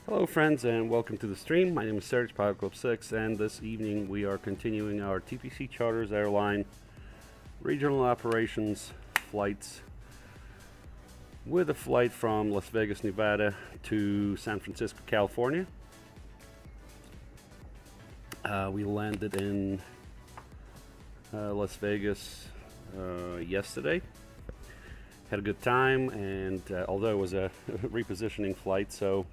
Hello friends and welcome to the stream. My name is Serge, Pilot Club 6, and this evening we are continuing our TPC Charters Airline regional operations flights with a flight from Las Vegas, Nevada to San Francisco, California. We landed in Las Vegas yesterday. Had a good time, and although it was a repositioning flight, so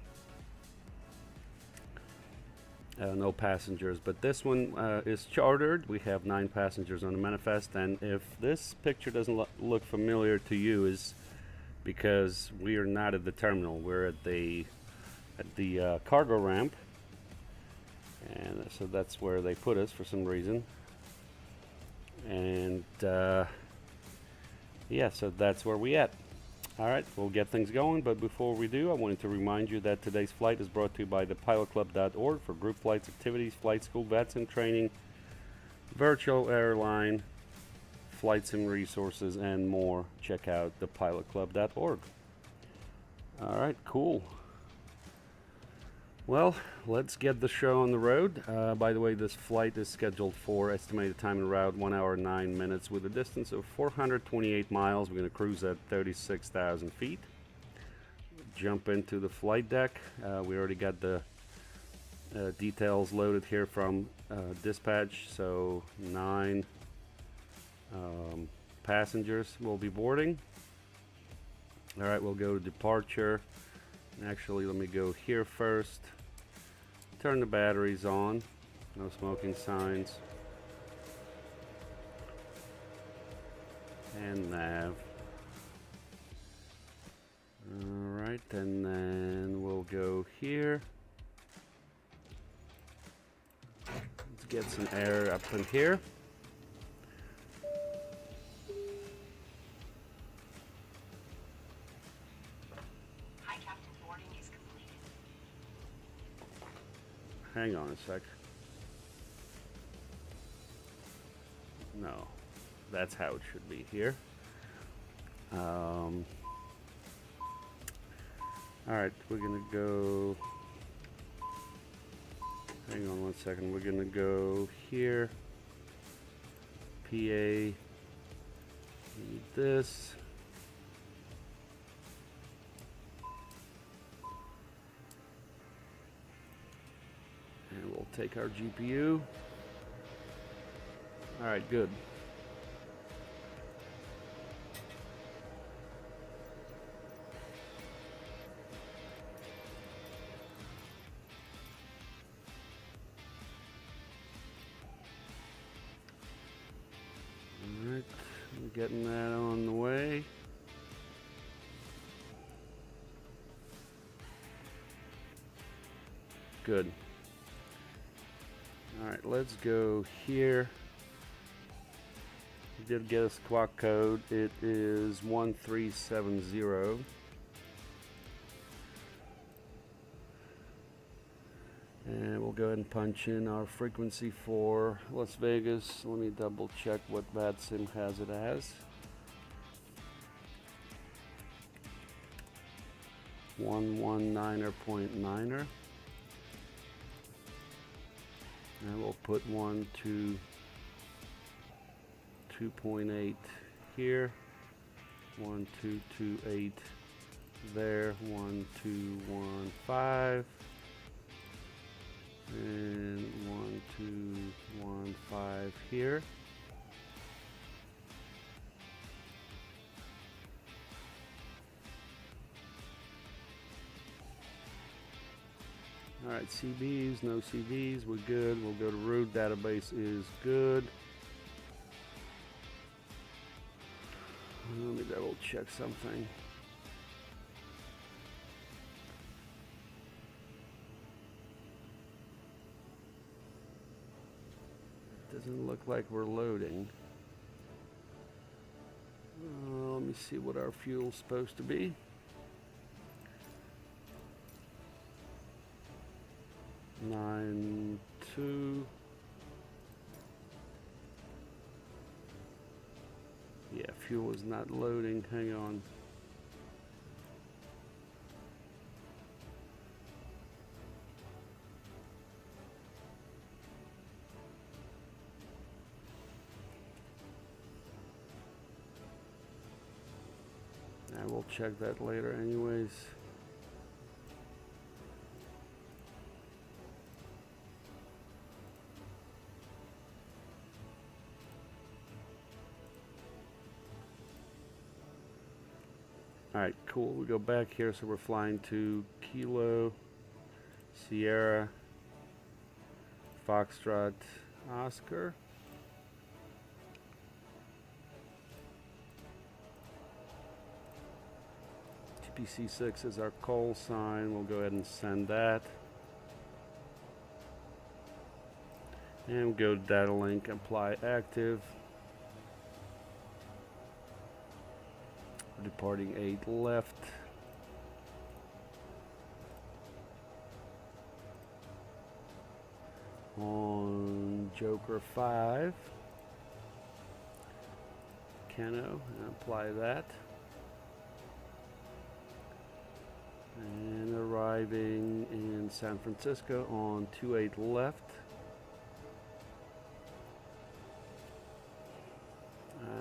no passengers, but this one is chartered. We have 9 passengers on the manifest, and if this picture doesn't look familiar to you, is because we are not at the terminal. We're at the cargo ramp, and so that's where they put us for some reason. And yeah, so that's where we at. Alright, we'll get things going, but before we do, I wanted to remind you that today's flight is brought to you by thepilotclub.org for group flights, activities, flight school, VATSIM training, virtual airline, flight sim resources, and more. Check out thepilotclub.org. Alright, cool. Well, let's get the show on the road. By the way, this flight is scheduled for estimated time en route 1 hour 9 minutes with a distance of 428 miles. We're going to cruise at 36,000 feet. Jump into the flight deck. We already got the details loaded here from dispatch. So 9 passengers will be boarding. All right, we'll go to departure. Actually, let me go here first. Turn the batteries on. No smoking signs. And nav. Alright, and then we'll go here. Let's get some air up in here. Hang on a sec. No, that's how it should be here. All right, we're gonna go. Hang on one second. We're gonna go here. PA. Need this. And we'll take our GPU. All right, good. All right, I'm getting that on the way. Good. Alright, let's go here. We did get a squawk code. It is 1370. And we'll go ahead and punch in our frequency for Las Vegas. Let me double check what VATSIM has it as. 119.9er. And we'll put 1 to 2.8 here, 1228 there, 1215, and 1215 here. Alright, CVs, no CVs, we're good. We'll go to root, database is good. Let me double check something. Doesn't look like we're loading. Let me see what our fuel's supposed to be. Nine two. Yeah, fuel is not loading. Hang on. we'll check that later anyways. Alright, cool. We go back here, so we're flying to Kilo, Sierra, Foxtrot, Oscar. TPC6 is our call sign. We'll go ahead and send that. And go to data link, apply active. Departing 8 left. On Joker 5. Keno, and apply that. And arriving in San Francisco on 28 left.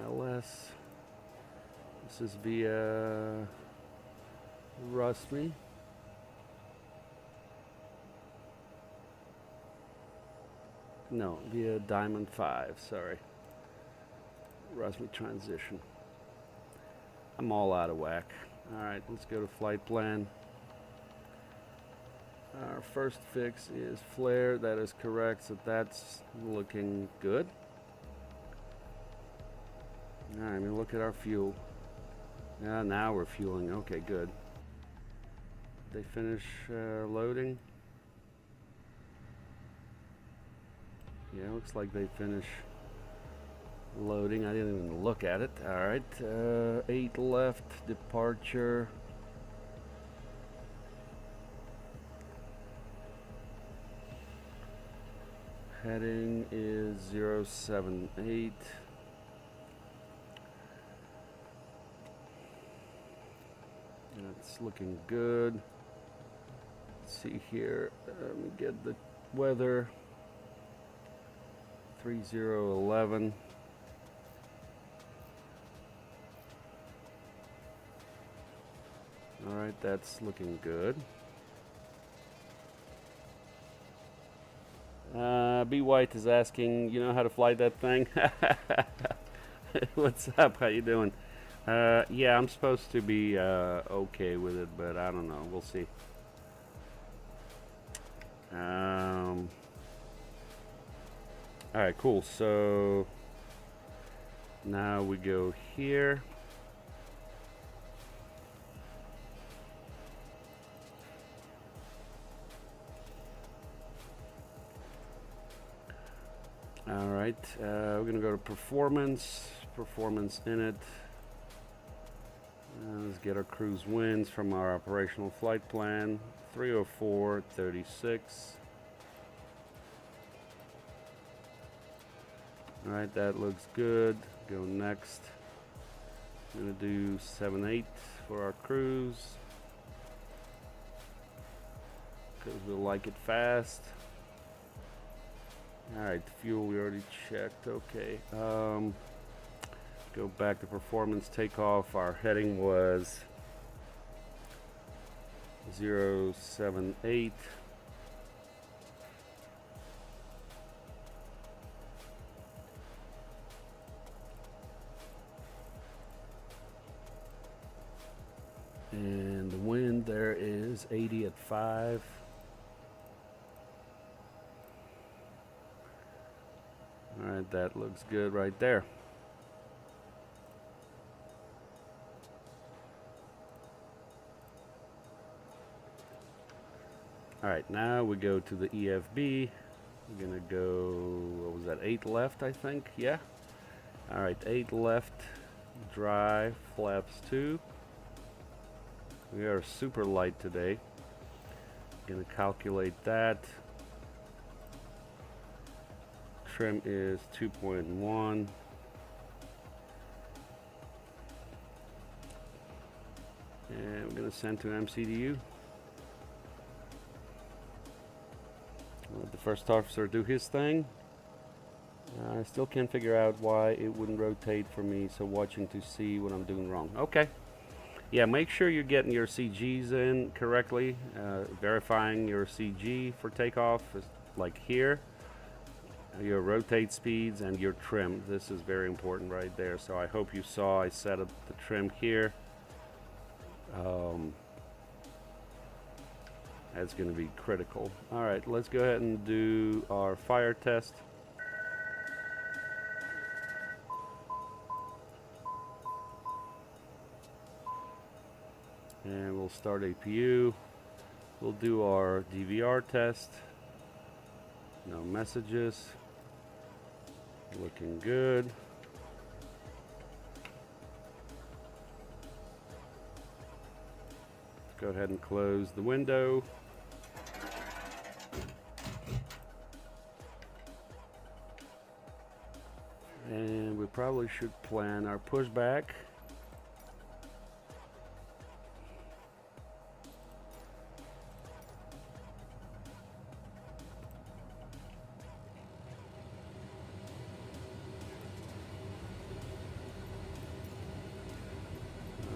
ILS. This is via Rusty. No, via Diamond 5, sorry. Rusty transition. I'm all out of whack. Alright, let's go to flight plan. Our first fix is flare. That is correct, so that's looking good. Alright, I mean, look at our fuel. Yeah, now we're fueling. Okay, good. They finish loading. Yeah, looks like they finish loading. I didn't even look at it. Alright, 8 left, departure. Heading is 078. It's looking good. Let's see here. Let me get the weather. 3011. All right, that's looking good. B White is asking, you know how to fly that thing? What's up? How you doing? Yeah, I'm supposed to be okay with it, but I don't know. We'll see. Alright, cool. So now we go here. Alright, we're going to go to performance in it. Let's get our cruise winds from our operational flight plan. 304.36. Alright, that looks good. Go next. I'm going to do 7.8 for our cruise, because we'll like it fast. Alright, fuel we already checked. Okay. Go back to performance takeoff. Our heading was 078. And the wind there is 80 at 5. Alright, that looks good right there. Alright, now we go to the EFB. We're gonna go, what was that, 8 left, I think? Yeah. Alright, 8 left, dry, flaps 2. We are super light today. Gonna calculate that. Trim is 2.1. And we're gonna send to MCDU. Let the first officer do his thing. I still can't figure out why it wouldn't rotate for me, so watching to see what I'm doing wrong. Okay. Yeah, make sure you're getting your CGs in correctly, verifying your CG for takeoff, like here, your rotate speeds and your trim. This is very important right there. So I hope you saw I set up the trim here. That's going to be critical. All right, let's go ahead and do our fire test. And we'll start APU. We'll do our DVR test. No messages. Looking good. Let's go ahead and close the window. And we probably should plan our pushback.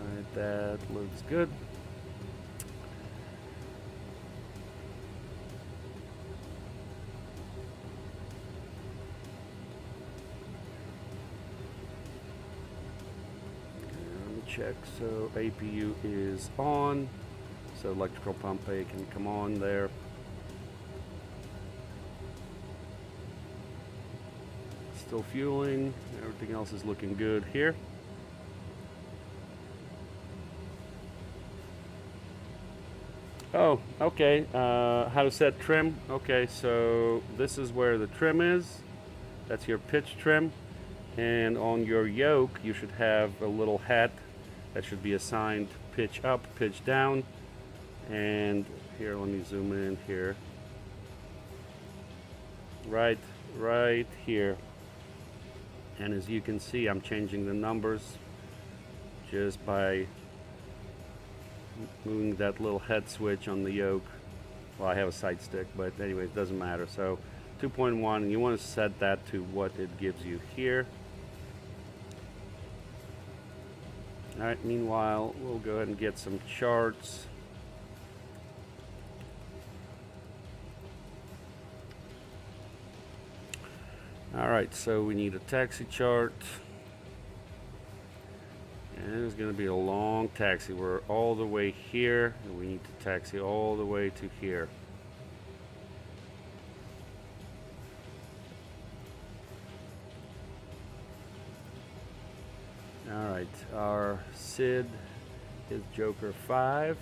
Alright, that looks good. Check, so APU is on, so electrical pump A can come on there. Still fueling, everything else is looking good here. Oh, okay, how to set trim. Okay, so this is where the trim is. That's your pitch trim. And on your yoke, you should have a little hat that should be assigned pitch up, pitch down. And here, let me zoom in here. Right here. And as you can see, I'm changing the numbers just by moving that little head switch on the yoke. Well, I have a side stick, but anyway, it doesn't matter. So 2.1, and you want to set that to what it gives you here. All right, meanwhile, we'll go ahead and get some charts. All right, so we need a taxi chart. And it's going to be a long taxi. We're all the way here, and we need to taxi all the way to here. All right, our SID is Joker 5.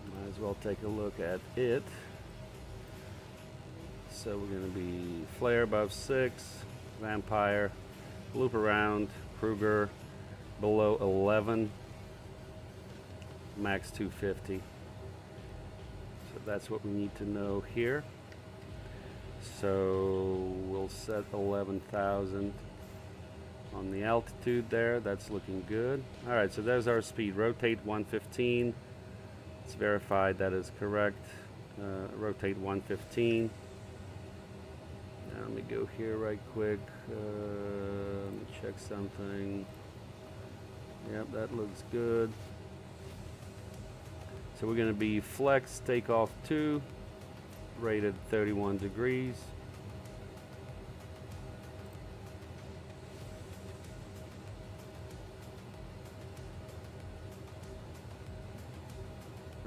Might as well take a look at it. So we're going to be flare above 6, Vampire, loop around, Kruger below 11, max 250. So that's what we need to know here. So we'll set 11,000 on the altitude there. That's looking good. All right, so there's our speed. Rotate 115. It's verified that is correct. Rotate 115. Now let me go here right quick. Let me check something. Yep, that looks good. So we're going to be flex takeoff 2, rated 31 degrees.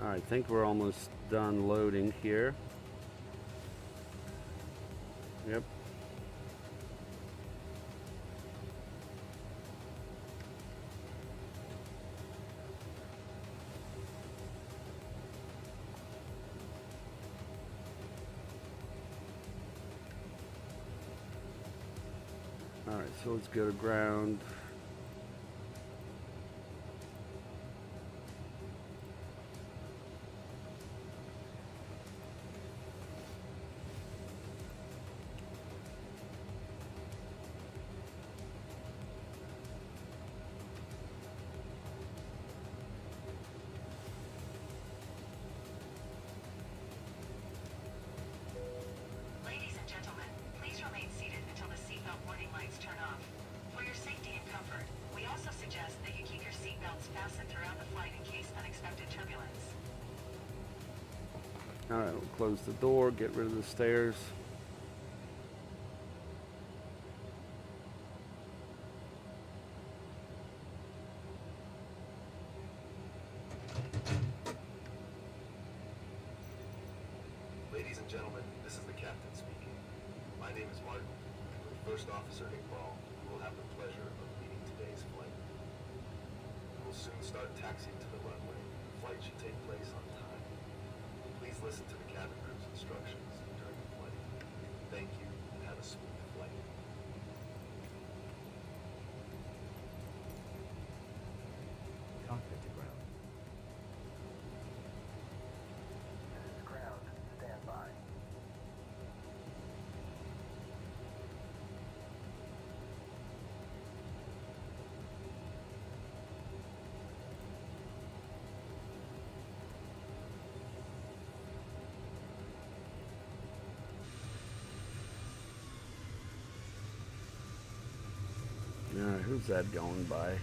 All right, I think we're almost done loading here. Yep. All right, so let's go to ground. All right, we'll close the door, get rid of the stairs. Ladies and gentlemen, this is the captain speaking. My name is Martin, and with First Officer Iqbal, you will have the pleasure of leading today's flight. We will soon start taxiing to the runway. The flight should take place on time. Please listen to the cabin crew's instructions during the flight. Thank you, and have a smooth flight. Cockpit to ground. This is ground. Stand by. All right, who's that going by?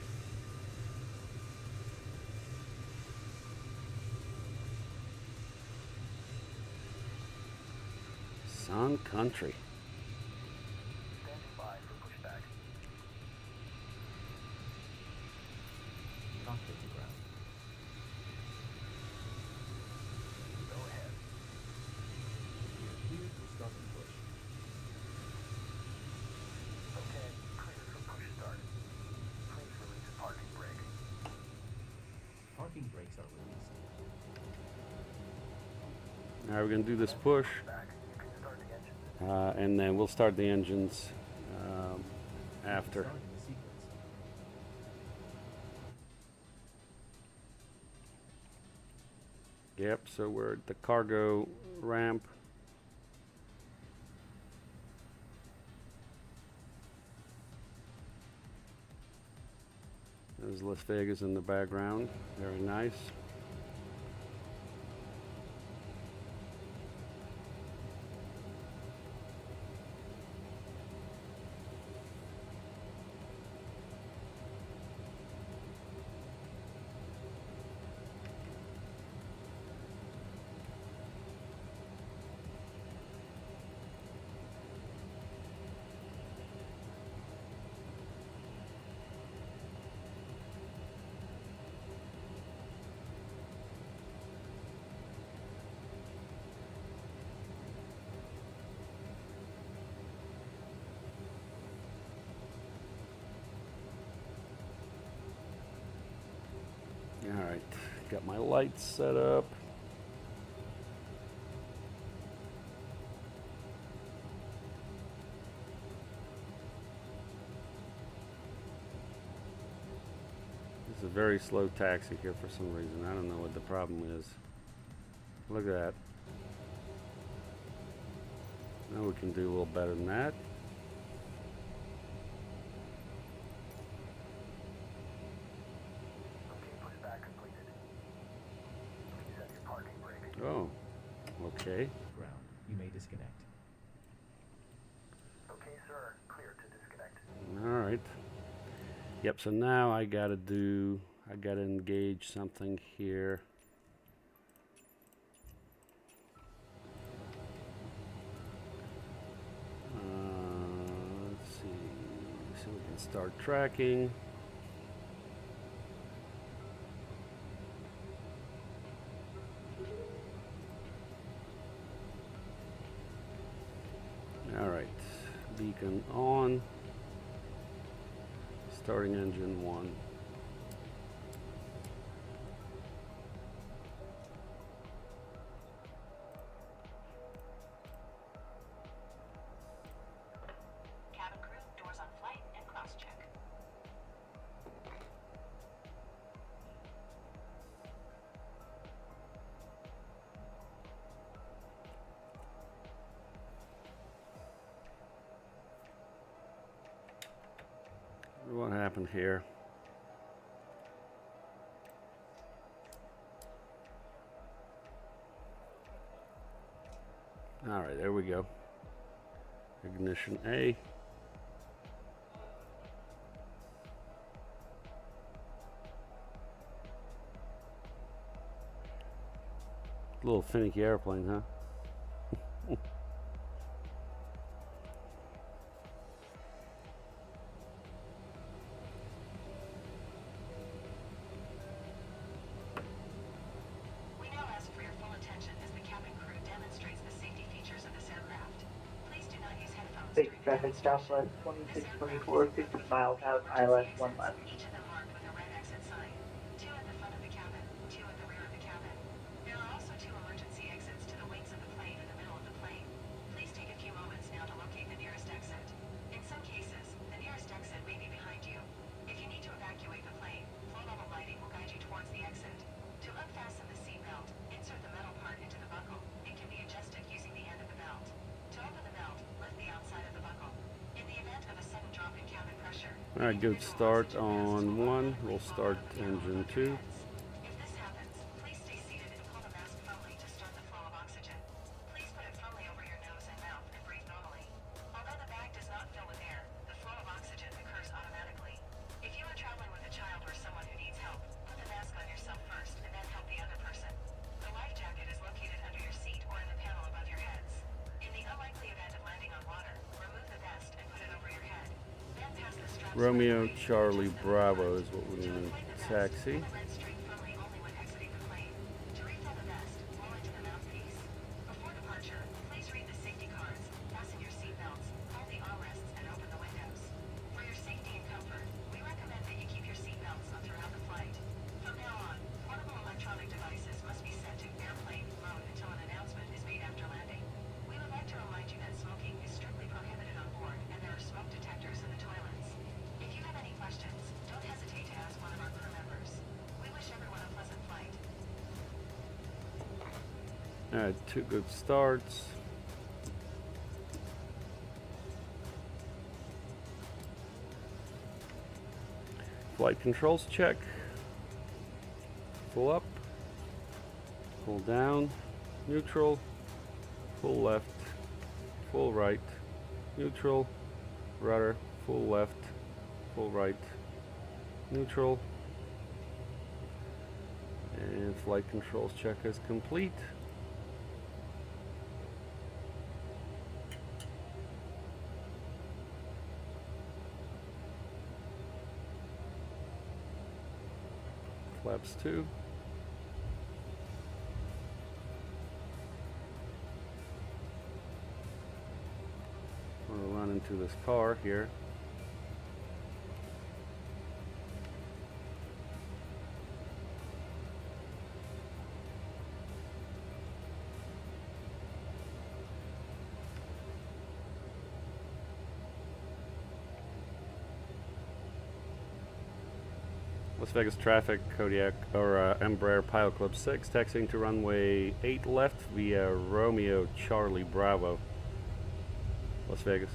Sun Country. Standing by for pushback. Cockpit to ground. Go ahead. We are cleared for start and push. Okay, clear for push start. Please release parking brake. Parking brakes are released. All right, we're gonna do this push, Back. You can start the engine. and then we'll start the engines after. Starting the sequence. Yep, so we're at the cargo ramp. There's Las Vegas in the background. Very nice. All right, got my lights set up. It's a very slow taxi here for some reason. I don't know what the problem is. Look at that. Now we can do a little better than that. Okay, pushback completed. Please set your parking brake. Oh, okay. Ground. You may disconnect. Okay, sir. Clear to disconnect. All right. Yep, so now I gotta engage something here. Let's see, so we can start tracking. All right, beacon on. Starting engine 1. Cabin crew, doors on flight and cross-check. What happened here? All right, there we go. Ignition A. Little finicky airplane, huh? We now ask for your full attention as the cabin crew demonstrates the safety features of this aircraft. Please do not use headphones Big during traffic demonstration. southwest 2624, 50 miles out, ILS 1 left. Each of them marked with a red exit sign. 2 at the front of the cabin, 2 at the rear of the cabin. There are also 2 emergency exits to the wings of the plane in the middle of the plane. Please take a few moments now to locate the nearest exit. In some cases, the nearest exit may be behind you. If you need to evacuate the plane, floor level lighting will guide you towards the exit. To unfasten the seat belt, insert the metal part into the buckle. It can be adjusted using the end of the belt. To open the belt, lift the outside of the buckle. In the event of a sudden drop in cabin pressure, All right, good start on 1. We'll start engine 2. if this happens, please stay seated and pull the mask firmly to start the flow of oxygen. Please put it firmly over your nose and mouth and breathe normally. Although the bag does not fill with air, the flow of oxygen occurs automatically. If you are traveling with a child or someone who needs help, put the mask on yourself first and then help the other person. The life jacket is located under your seat or in the panel above your heads. In the unlikely event of landing on water, remove the vest and put it over your head. Then pass the straps Romeo firmly Charlie into the Bravo is what we're to going inflate the to vest, taxi. pull the red string firmly only when exiting the plane. To refill the vest, blow into the mouthpiece. Before departure, please read the safety cards, fasten your seat belts, hold the armrests, and open the windows. For your safety and comfort, we recommend that you keep your seat belts on throughout the flight. From now on, portable electronic devices must be set to airplane mode until an announcement is made after landing. We would like to remind you that smoking is strictly prohibited on board and there are smoke detectors in the toilets. If you have any questions, don't hesitate to ask one of our crew members. We wish everyone a pleasant flight. All right, 2 good starts. Flight controls check. Full up, full down, neutral, full left, full right, neutral, rudder, full left, full right, neutral, and flight controls check is complete. Flaps 2. We'll run into this car here. Las Vegas traffic, Kodiak or Embraer Pilot Club 6, taxiing to runway 8 left via Romeo Charlie Bravo, Las Vegas.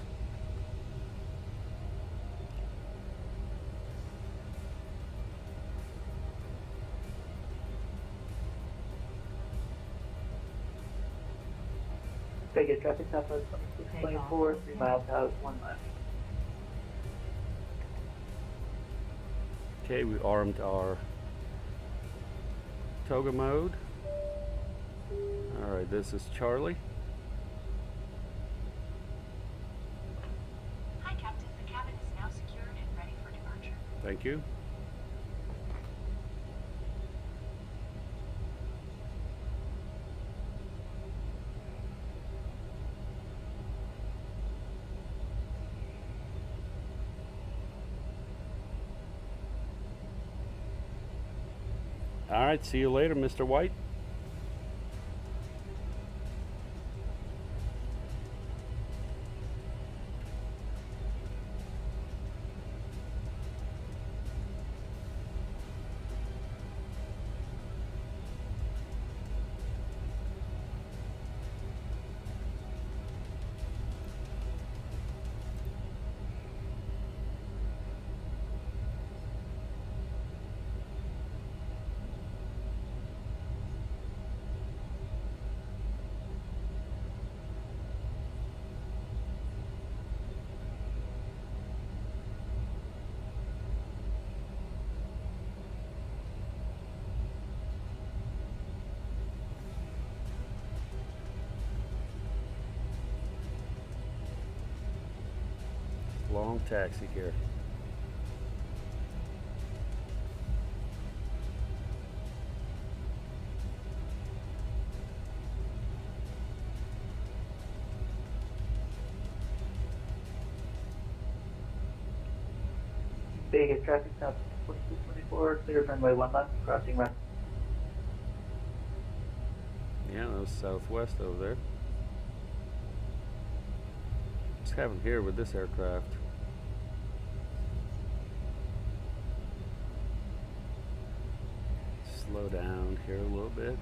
Big traffic southwest 2624, 3 miles out, 1 left. Okay, we armed our toga mode. Alright, this is Charlie. Hi, Captain. The cabin is now secured and ready for departure. Thank you. All right, see you later, Mr. White. long taxi here. Vegas traffic south 2224, clear runway 1 left, crossing right. Yeah, that was southwest over there. What's happening here with this aircraft? Slow down here a little bit.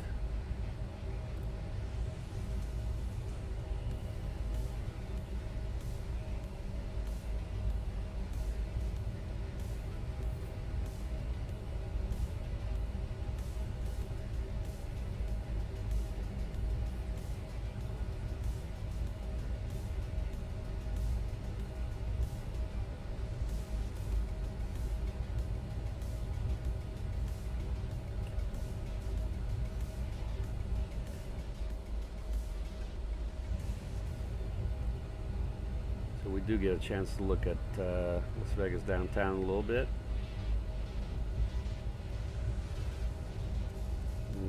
So we do get a chance to look at Las Vegas downtown a little bit.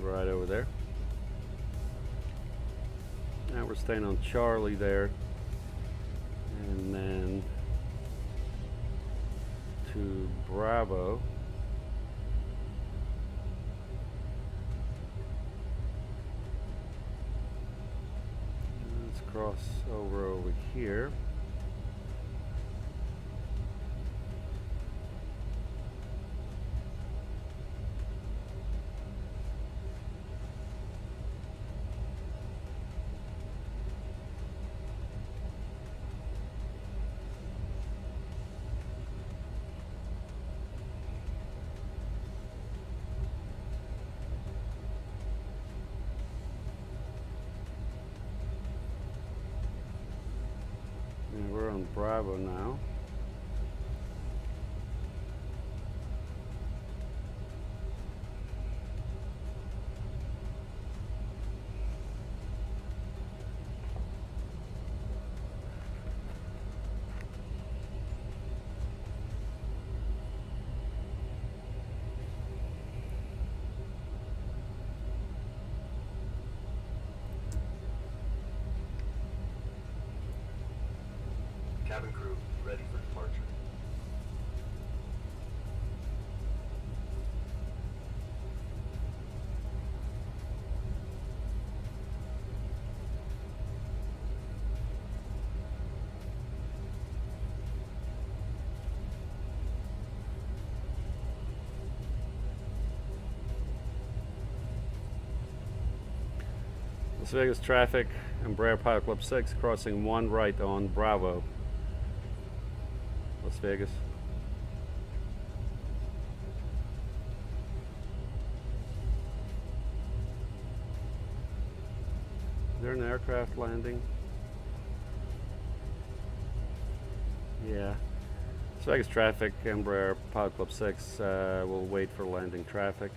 Right over there. Now we're staying on Charlie there. And then to Bravo. Let's cross over here. And we're on Bravo now. Cabin crew, ready for departure. Las Vegas traffic, Embraer Pilot Club 6 crossing 1 right on Bravo. Las Vegas. Is there an aircraft landing? Yeah. Las Vegas traffic, Embraer Pilot Club 6 will wait for landing traffic.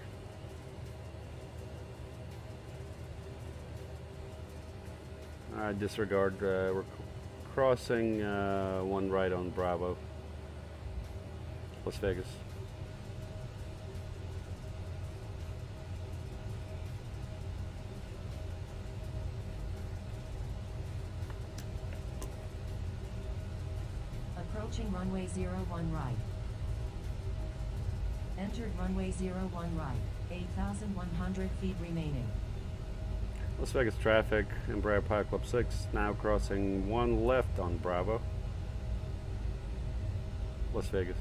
Disregard, we're crossing 1 right on Bravo. Las Vegas. Approaching runway 01 right. Entered runway 01 right. 8,100 feet remaining. Las Vegas traffic, Embraer Pilot Club 6 now crossing 1 left on Bravo. Las Vegas.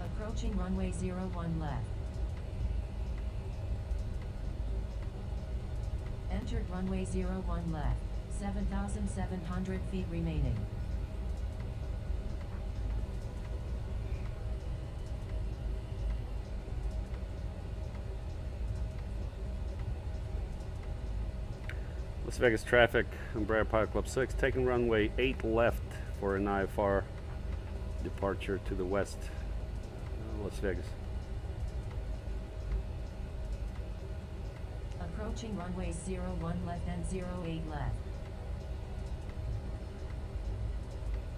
Approaching runway 01 left. Entered runway 01 left. 7,700 feet remaining. Las Vegas traffic, Embraer Pilot Club 6 taking runway 8 left for an IFR departure to the west. Las Vegas. Approaching runway 01 left and 08 left.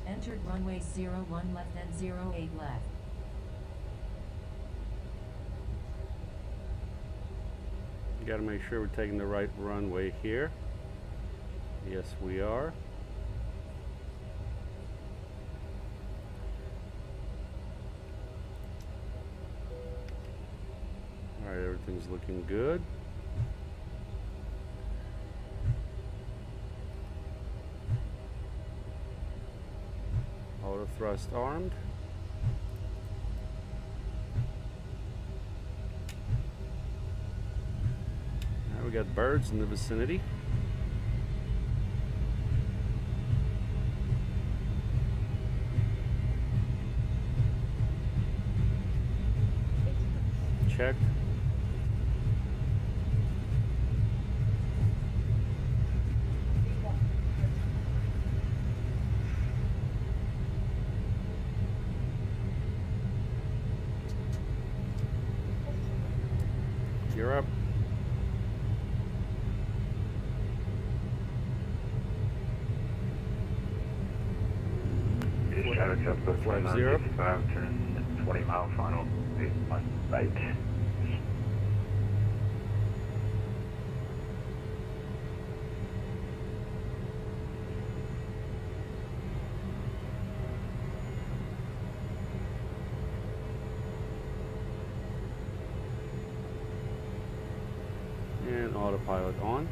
Entered runway 01 left and 08 left. You gotta make sure we're taking the right runway here. Yes, we are. Alright, everything's looking good. Auto thrust armed. Now we got birds in the vicinity. Checked. You're up. Traffic up to Flight 0. 5, turn 20 mile final, 81 right. And autopilot on.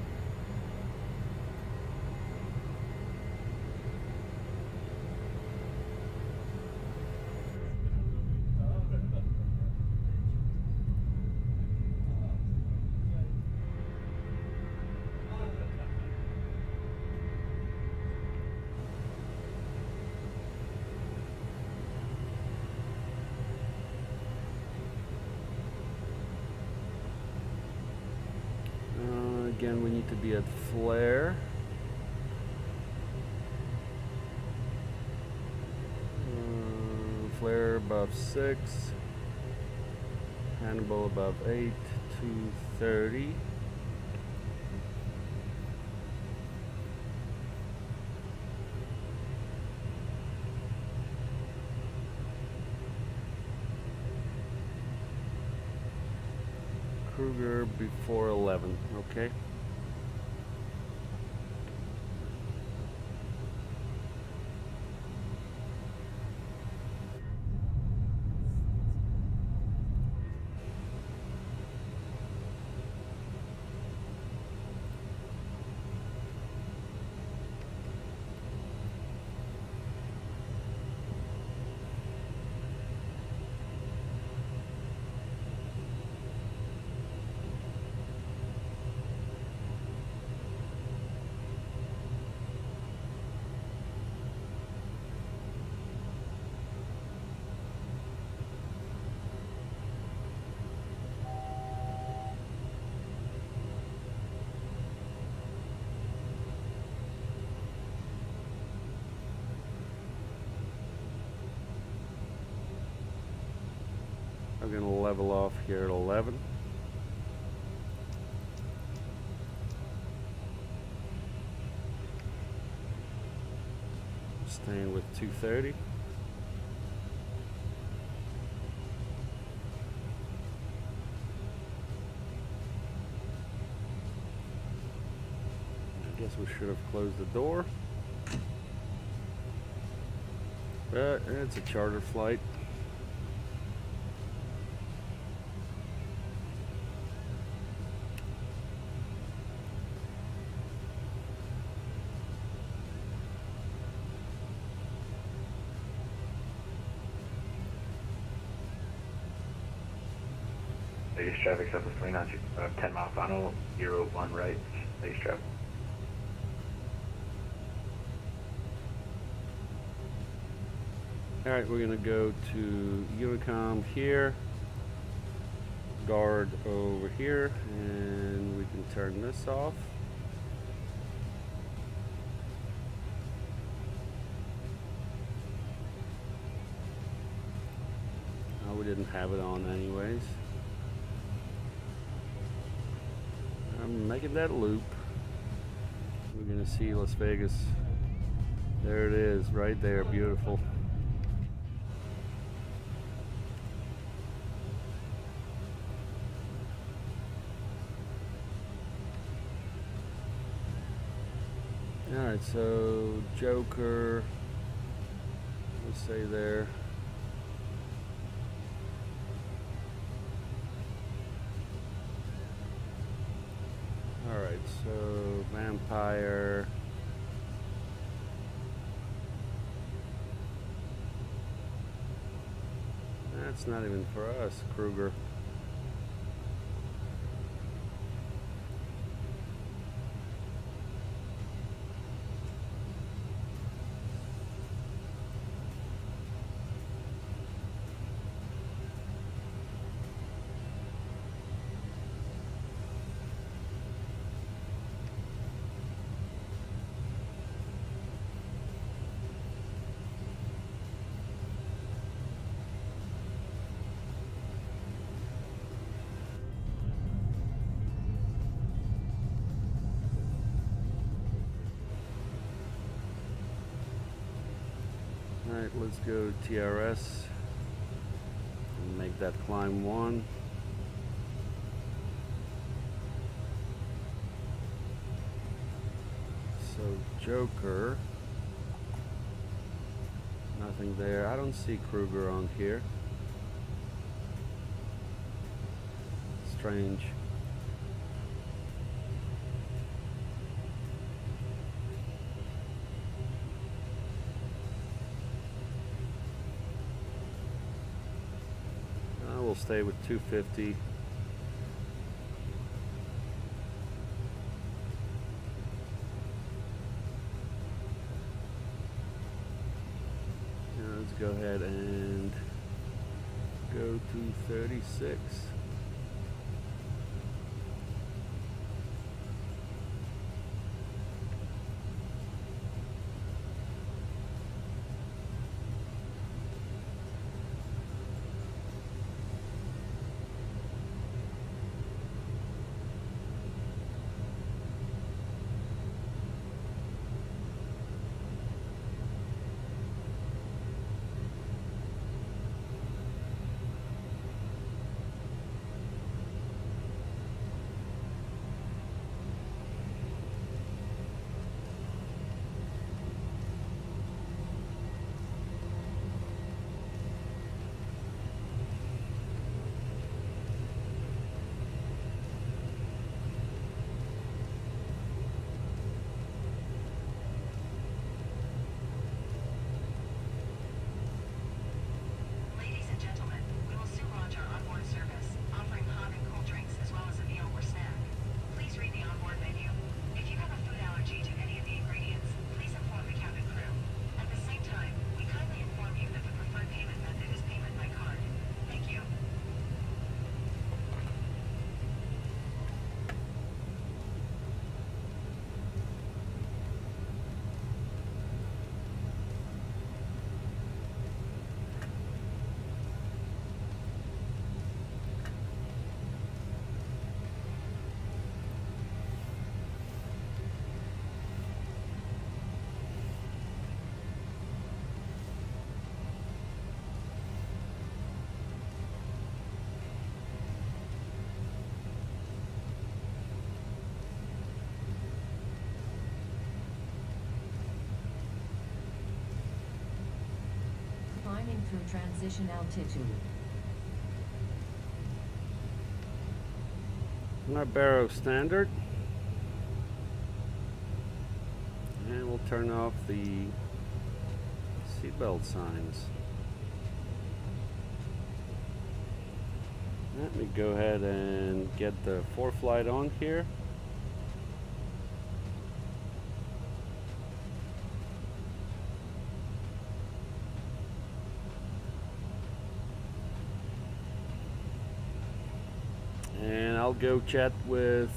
Again, we need to be at flare. Flare above 6. Hannibal above 8. 230. Kruger before 11. Okay. I'm going to level off here at 11. Staying with 230. I guess we should have closed the door. But it's a charter flight. Vegas traffic's up to 29, 10 mile final, 01 right, Vegas traffic. Alright, we're going to go to Unicom here, guard over here, and we can turn this off. We didn't have it on anyways. I'm making that loop. We're gonna see Las Vegas. There it is, right there, beautiful. Alright, so Joker, let's say there. Alright, so Vampire. That's not even for us, Kruger. Alright, let's go TRS and make that climb 1. So Joker, nothing there. I don't see Kruger on here. Strange. We'll stay with 250. Now let's go ahead and go to 36. Ladies and gentlemen, we will soon launch our onboard service, offering hot and cold drinks as well as a meal or snack. Please read the onboard menu. If you have a food allergy to any of the ingredients, please inform the cabin crew. At the same time, we kindly inform you that the preferred payment method is payment by card. Thank you. Climbing through transition altitude. Barrow standard. And we'll turn off the seatbelt signs. Let me go ahead and get the ForeFlight on here. And I'll go chat with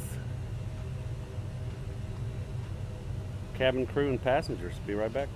cabin crew and passengers. Be right back.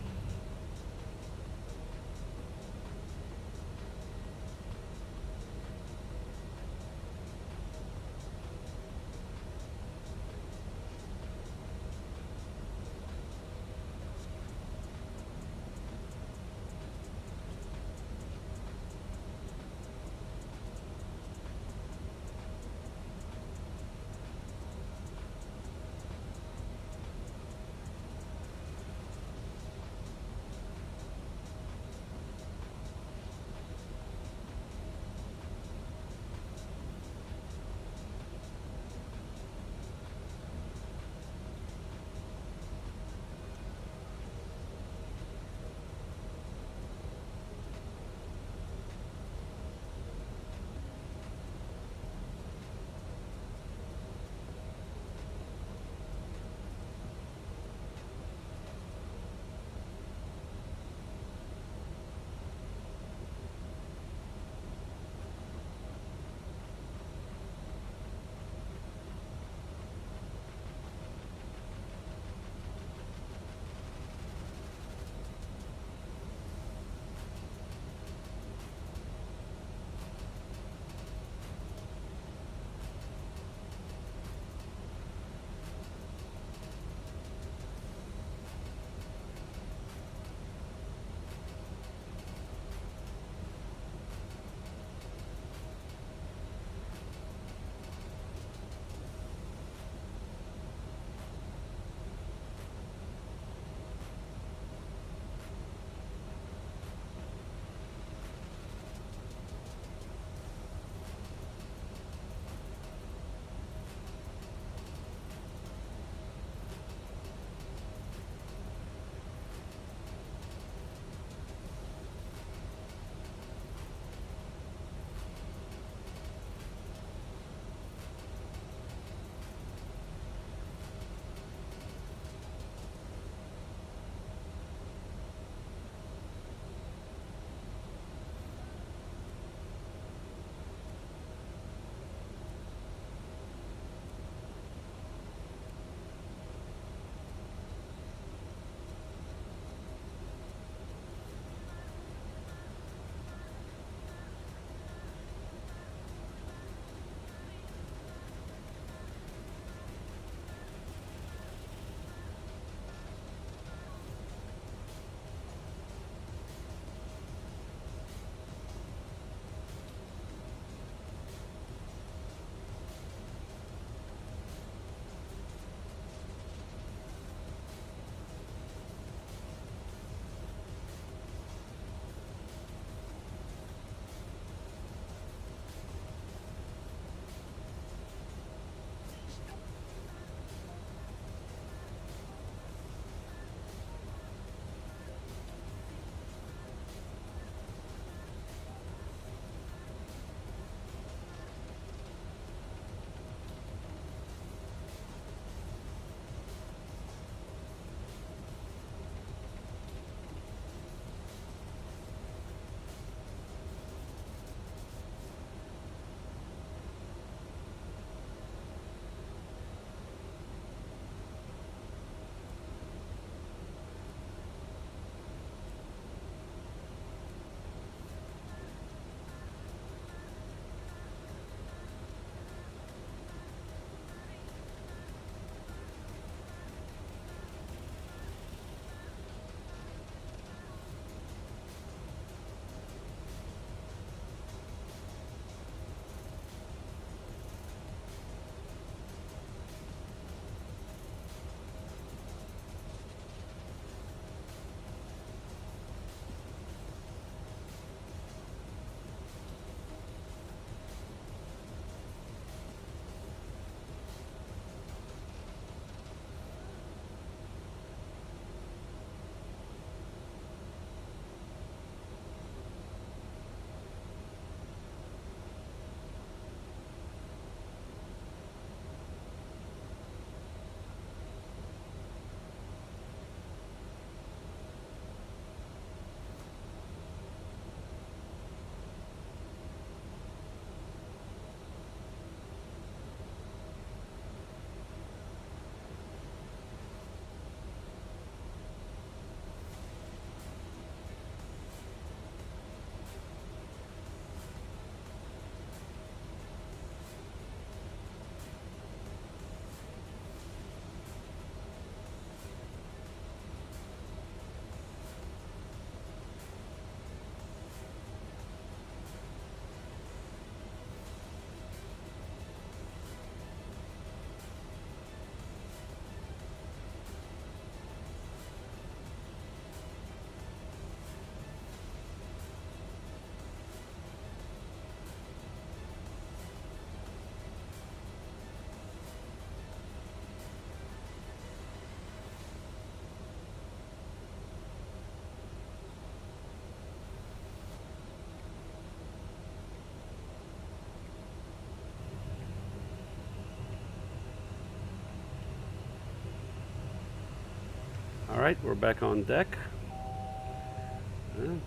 All right, we're back on deck.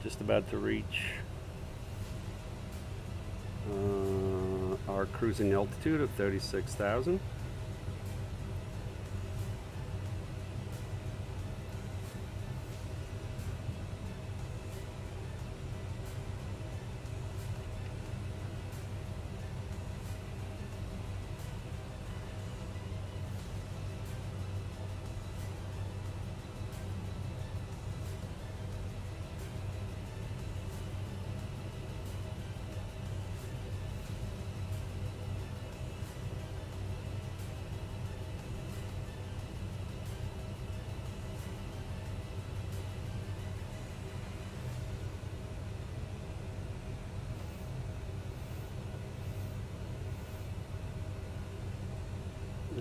Just about to reach our cruising altitude of 36,000.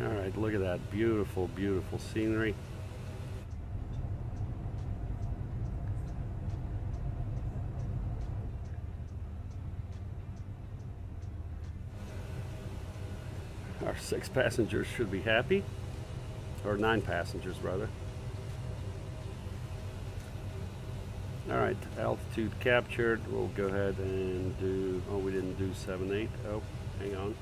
All right, look at that beautiful, beautiful scenery. Our 6 passengers should be happy, or 9 passengers rather. All right, altitude captured. We'll go ahead and do, oh, we didn't do 7-8. Oh, hang on.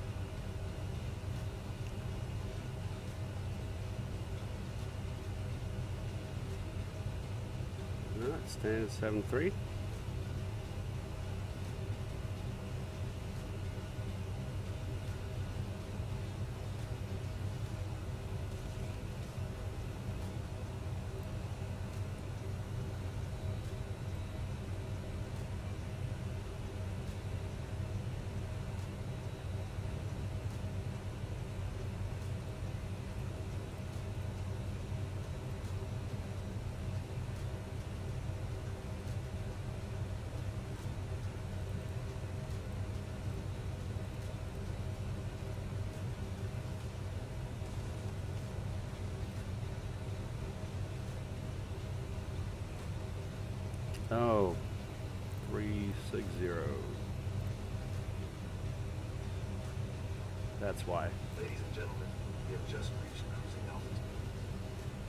Stand at 7.3. Oh, 360. That's why. Ladies and gentlemen, we have just reached cruising altitude.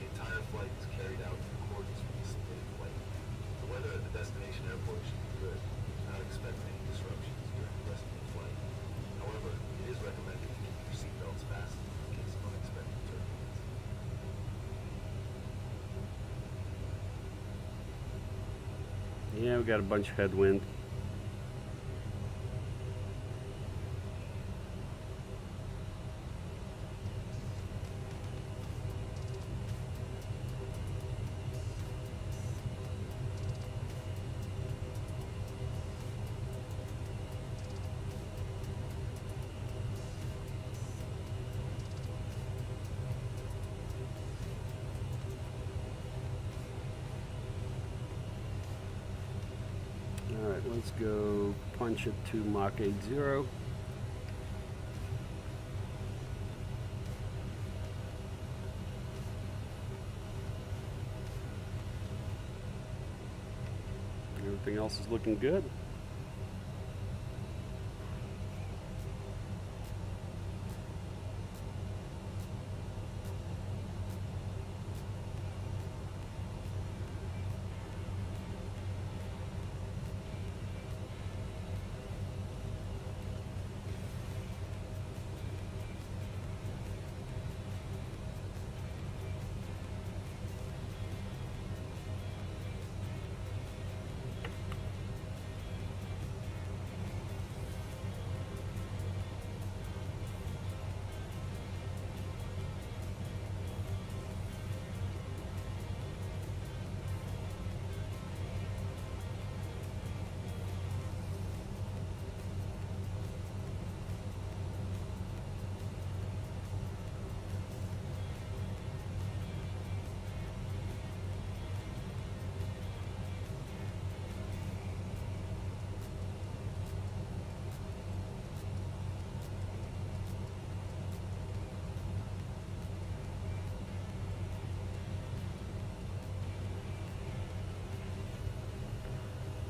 The entire flight is carried out in accordance with the submitted flight. The weather at the destination airport should be good. Do not expect any disruptions during the rest of the flight. However, it is recommended to keep your seatbelts fastened in case of unexpected turbulence. Yeah, we got a bunch of headwind. Alright, let's go punch it to Mach 80. Everything else is looking good.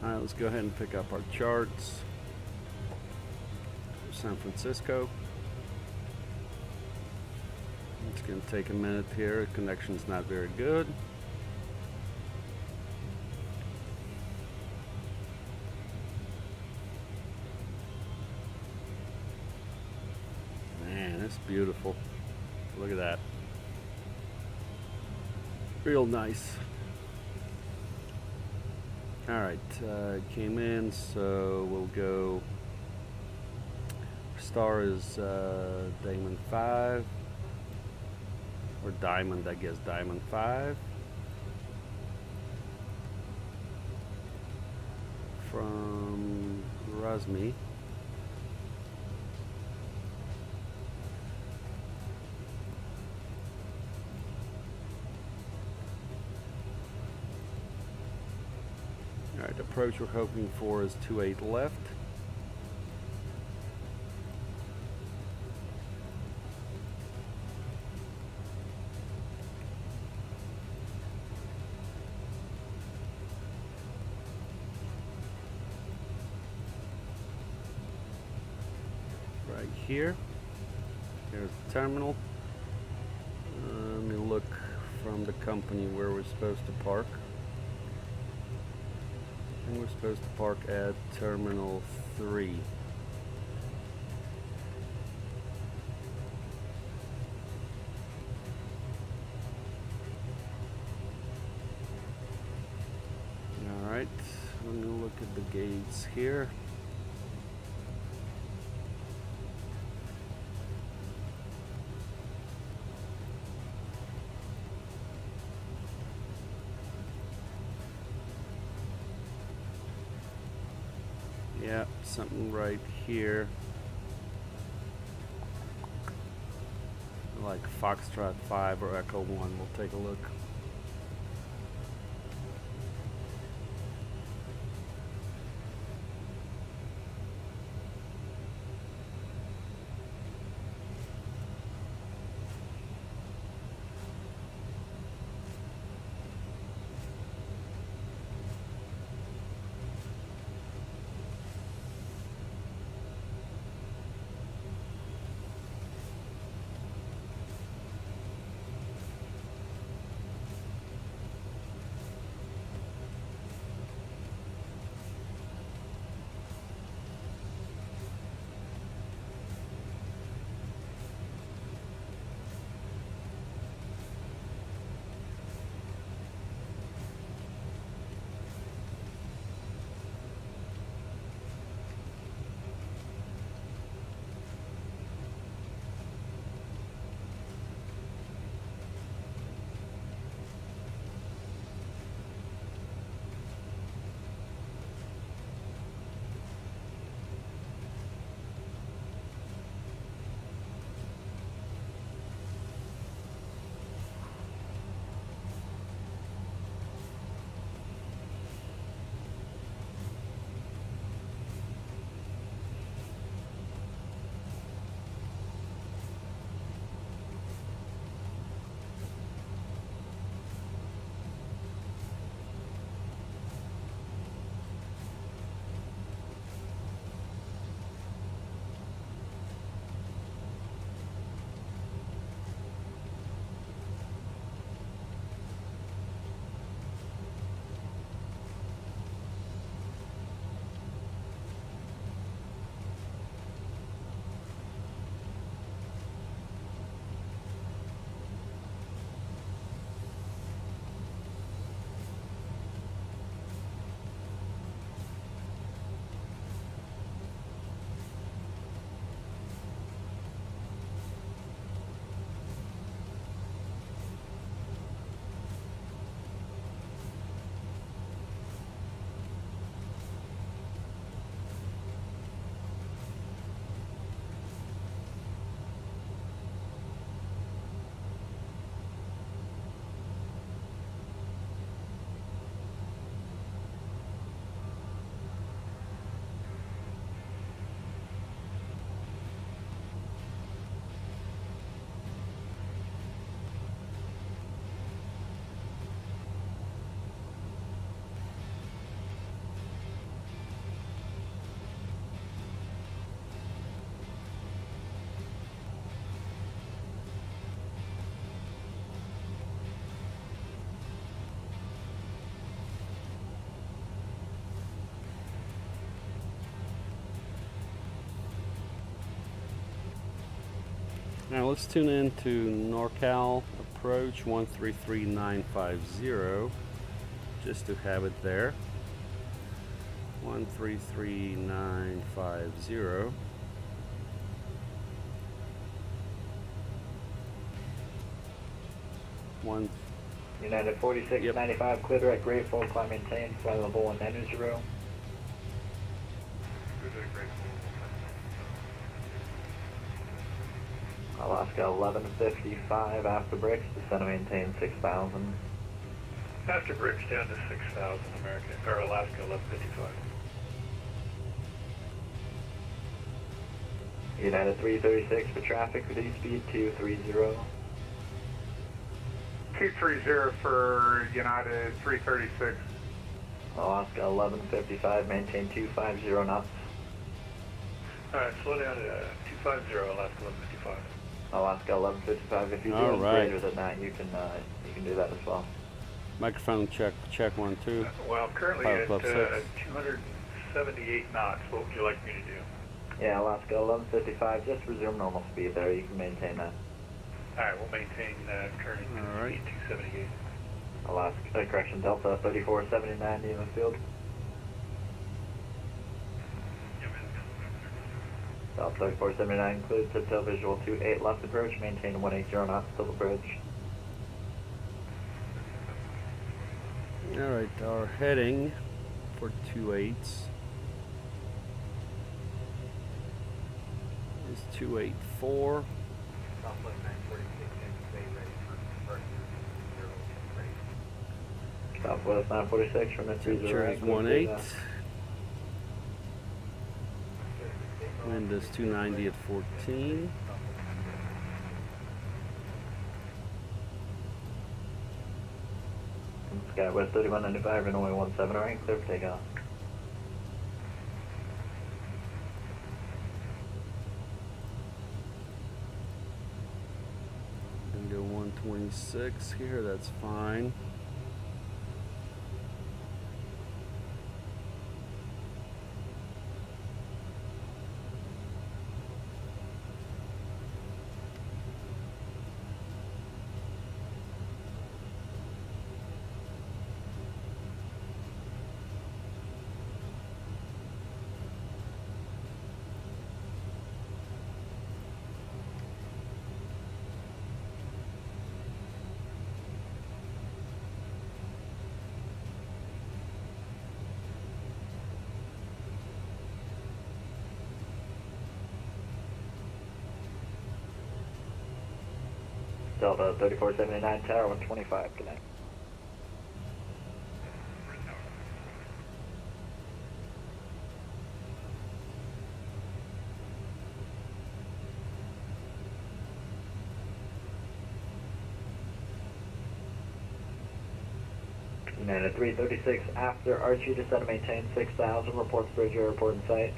Alright, let's go ahead and pick up our charts. San Francisco. It's going to take a minute here. Connection's not very good. It's beautiful. Look at that. Real nice. Alright, came in, so we'll go. Star is Diamond 5. Or Diamond, I guess. Diamond 5. From Rasmi. Alright, the approach we're hoping for is 28 left. Right here. Here's the terminal. Let me look from the company where we're supposed to park. And we're supposed to park at Terminal 3. Alright, let me look at the gates here. Yeah, something right here. Like Foxtrot 5 or Echo 1. We'll take a look. Now let's tune in to NorCal approach 133950, just to have it there. 133950. United 4695, clear direct grade, full climb maintain, flight level 190. Alaska 1155, after brakes, descend and maintain 6000. After brakes down to 6,000, American, or Alaska 1155. United 336 for traffic, reduce speed 230. 230 for United 336. Alaska 1155, maintain 250 knots. Alright, slow down to 250, Alaska 1155. Alaska 1155, if you do All it right. greater than that, you can do that as well. Microphone check 1 2. Well, I'm currently Power at Club 6. 278 knots. What would you like me to do? Yeah, Alaska 1155, just resume normal speed there, you can maintain that. Alright, we'll maintain current All right. speed 278. Alaska, correction, Delta 3479 in the field. Delta 3479 includes tip-tail visual 28 left approach, maintain 180 knots till approach. Alright, our heading for 28s is 284. Southwest 946 from the Temperature is 18. Wind is 290 at 14. Skywest 3195, runway 17 right, clear for takeoff. Gonna go 126 here, that's fine. Delta 3479, tower 125, connect. United 336, after Archie, descend and maintain 6000, reports bridge airport in sight.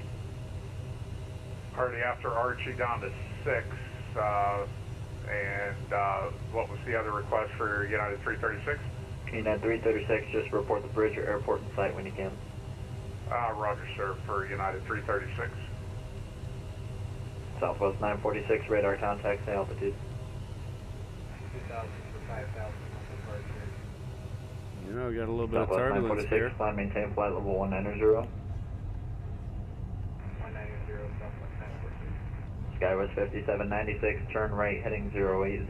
Already after Archie down to 6. And what was the other request for United 336? United 336, just report the bridge or airport in sight when you can. Roger, sir, for United 336. Southwest 946, radar contact, say altitude. 2,000 for 5,000 You know, we got a little bit of Southwest turbulence 946, here. climb, maintain flight level 190. 190, Southwest 946. Skywest 5796, turn right, heading 080.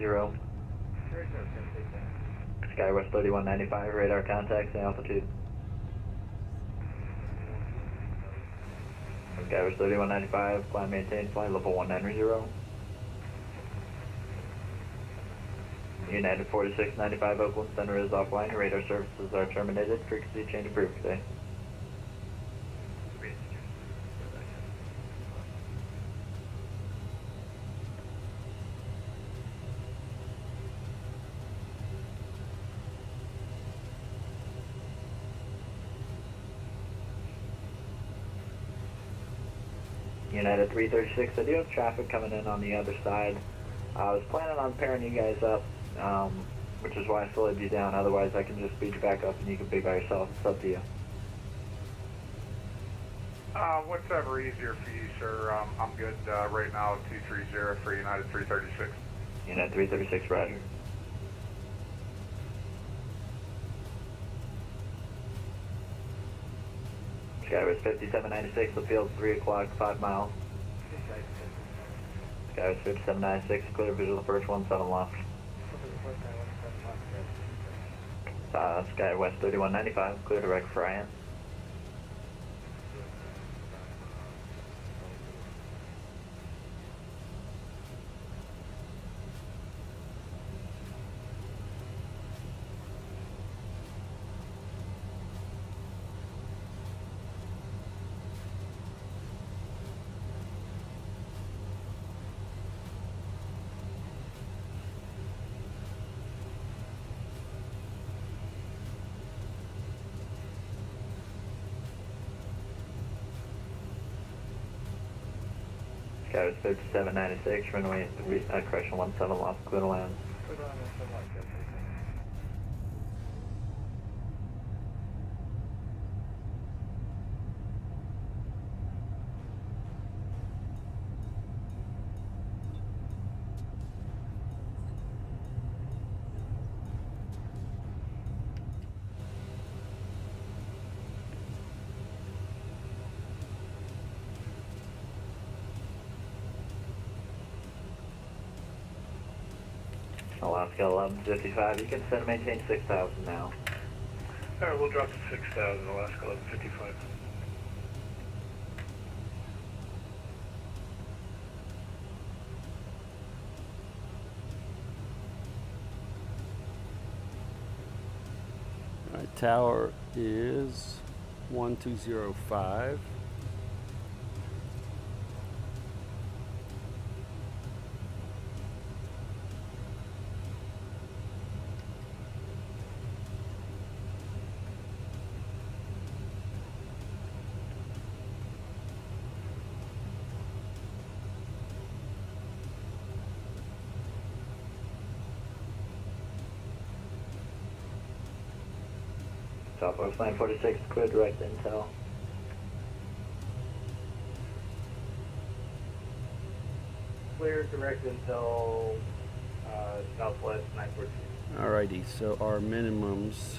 Skywest 3195, radar contact, say altitude. Skywest 3195, climb, maintain flight level 190. United 4695, Oakland Center is offline. Radar services are terminated. Frequency change approved today. United 336, I do have traffic coming in on the other side. I was planning on pairing you guys up, which is why I slowed you down. Otherwise, I can just speed you back up and you can be by yourself. It's up to you. Whatever easier for you, sir. I'm good right now, 230 for United 336. United 336, roger. Skywest 5796, the field's 3 o'clock, 5 miles. Skywest 5796, clear visual approach 17 left. Skywest 3195, clear direct for IAN. Skywest 5796, runway, correction 17 left, clear to land. Alaska 1155, you can set and maintain 6,000 now. Alright, we'll drop to 6,000, Alaska 1155. All right, tower is 1205. Southwest 946, clear direct intel. Clear direct intel, Southwest 914. Alrighty, so our minimums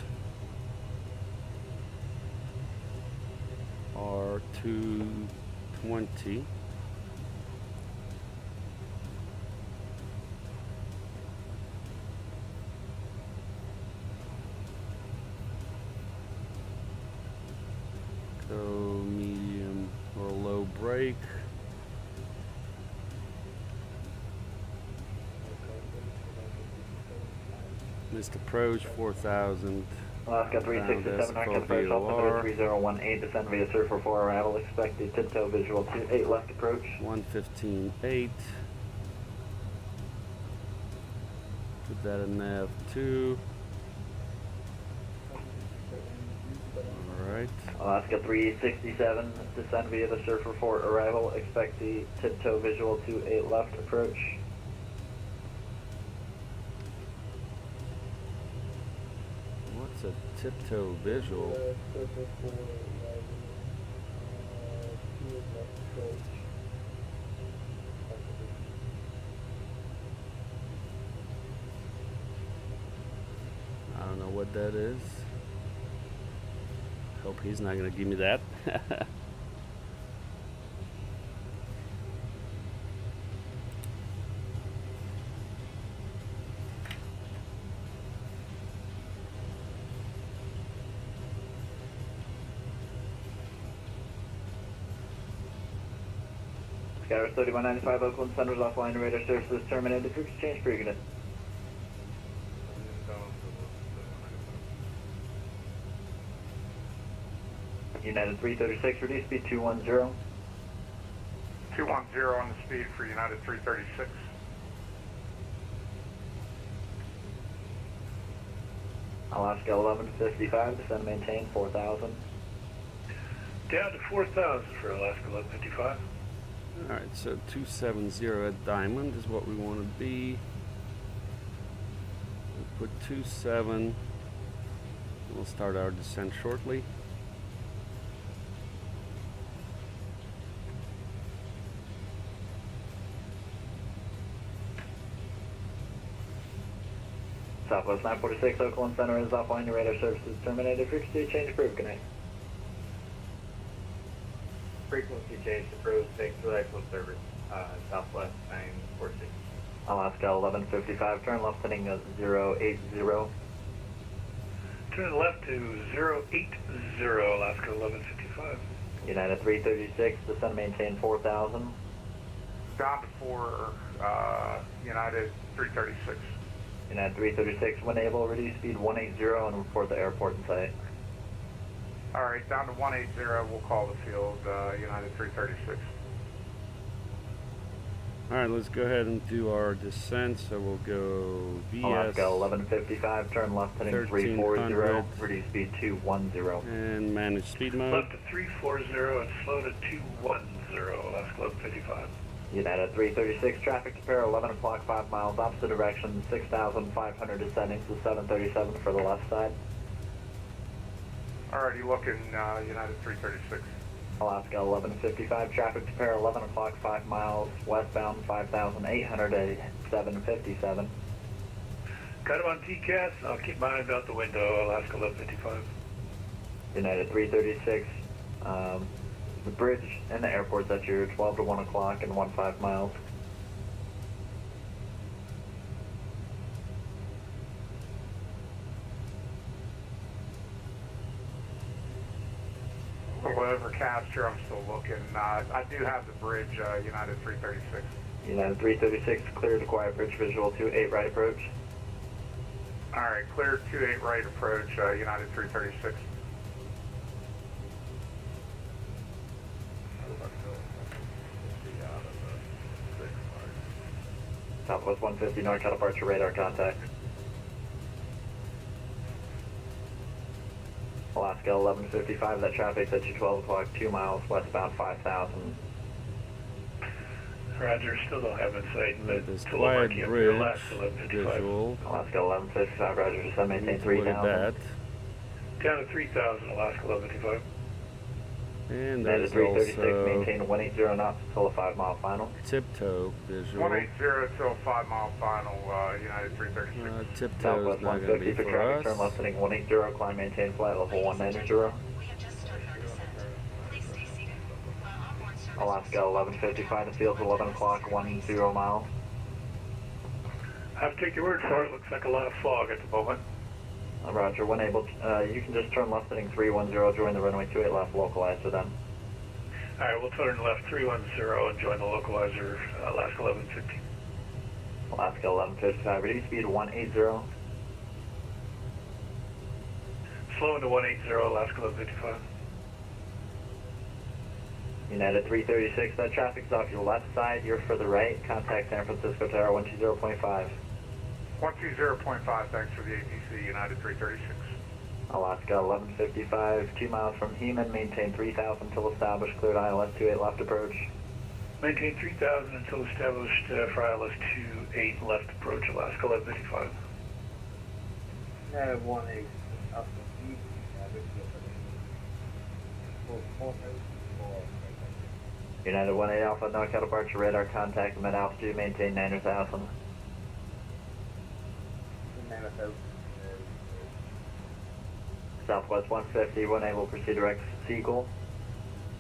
are 220. So medium or low brake. Missed approach 4,000. Alaska 367, Arctic approach, Alpha 3018, descend via Surfer 4 arrival, expected tiptoe visual 28 left approach. 115.8. Put that in nav2. Alright. Alaska 367, descend via the Surfer 4 arrival, expect the tiptoe visual 28 left approach. What's a tiptoe visual? Surfer 4 arrival, 2 left approach. I don't know what that is. Hope he's not going to give me that. Skywest 3195, Oakland Center's offline radar services terminated. Group exchange per unit. United 336, reduce speed 210. 210 on the speed for United 336. Alaska 1155, descend and maintain 4,000. Down to 4,000 for Alaska 1155. Alright, so 270 at Diamond is what we want to be. We'll put 27. We'll start our descent shortly. Southwest 946, Oakland Center is offline. Your radar services terminated. Frequency change approved. Connect. Frequency change approved. Thanks for the excellent service. Southwest 946. Alaska 1155, turn left heading 080. Turn left to 080, Alaska 1155. United 336, descend maintain 4000. Down to 4, United 336. United 336, when able, reduce speed 180 and report the airport in sight. Alright, down to 180, we'll call the field, United 336. Alright, let's go ahead and do our descent. So we'll go VS Alaska 1155, turn left heading 340, 1300. reduce speed 210. and manage speed mode. Left to 340 and slow to 210, Alaska 1155. United 336, traffic to pair 11 o'clock, 5 miles, opposite direction, 6,500 descending to 737 for the left side. Alrighty, looking, United 336. Alaska 1155, traffic to pair 11 o'clock, 5 miles, westbound 5,800 at 757. Got him on TCAS. I'll keep my eyes out the window, Alaska 1155. United 336, the bridge and the airport's at your 12 to 1 o'clock and 15 miles. Whatever capture, I'm still looking. I do have the bridge, United 336. United 336, clear to quiet bridge visual 28 right approach. Alright, clear 28 right approach, United 336. Southwest 150, north departure radar contact. Alaska 1155, that traffic's at you 12 o'clock, 2 miles, westbound 5,000. Roger, still don't have in sight. With this Still quiet marking up bridge your last 1155. visual. Alaska 1155, roger, descend, maintain Need to look at 3,000. that. Down to 3000, Alaska 1155. And United there's 336, also maintain 180 knots until a 5 mile final. tiptoe visual. 180 till 5 mile final, United 336. Tiptoe Southwest is not going to 150 be for for traffic, turn us. left heading 180, climb, maintain flight level 190. We have just started our descent. Please stay seated. While onboard service Alaska 1155, the field's 11 o'clock, 10 miles. I have to take your word for it. Looks like a lot of fog at the moment. Roger, when able, you can just turn left heading 310, join the runway 28 left localizer then. All right, we'll turn left 310 and join the localizer, Alaska 1150. Alaska 1155, reduce speed 180. Slow into 180, Alaska 1155. United 336, that traffic's off your left side, you're further right, contact San Francisco Tower 120.5. 120.5, thanks for the ATC, United 336. Alaska 1155, 2 miles from Heman, maintain 3,000 until established, cleared ILS 28 left approach. Maintain 3000 until established for ILS 28 left approach, Alaska 1155. United 18, up to east, United 18 Alpha, NorCal departure radar contact, mid altitude, maintain 90,000. Southwest 150, when able, proceed direct Seagull. All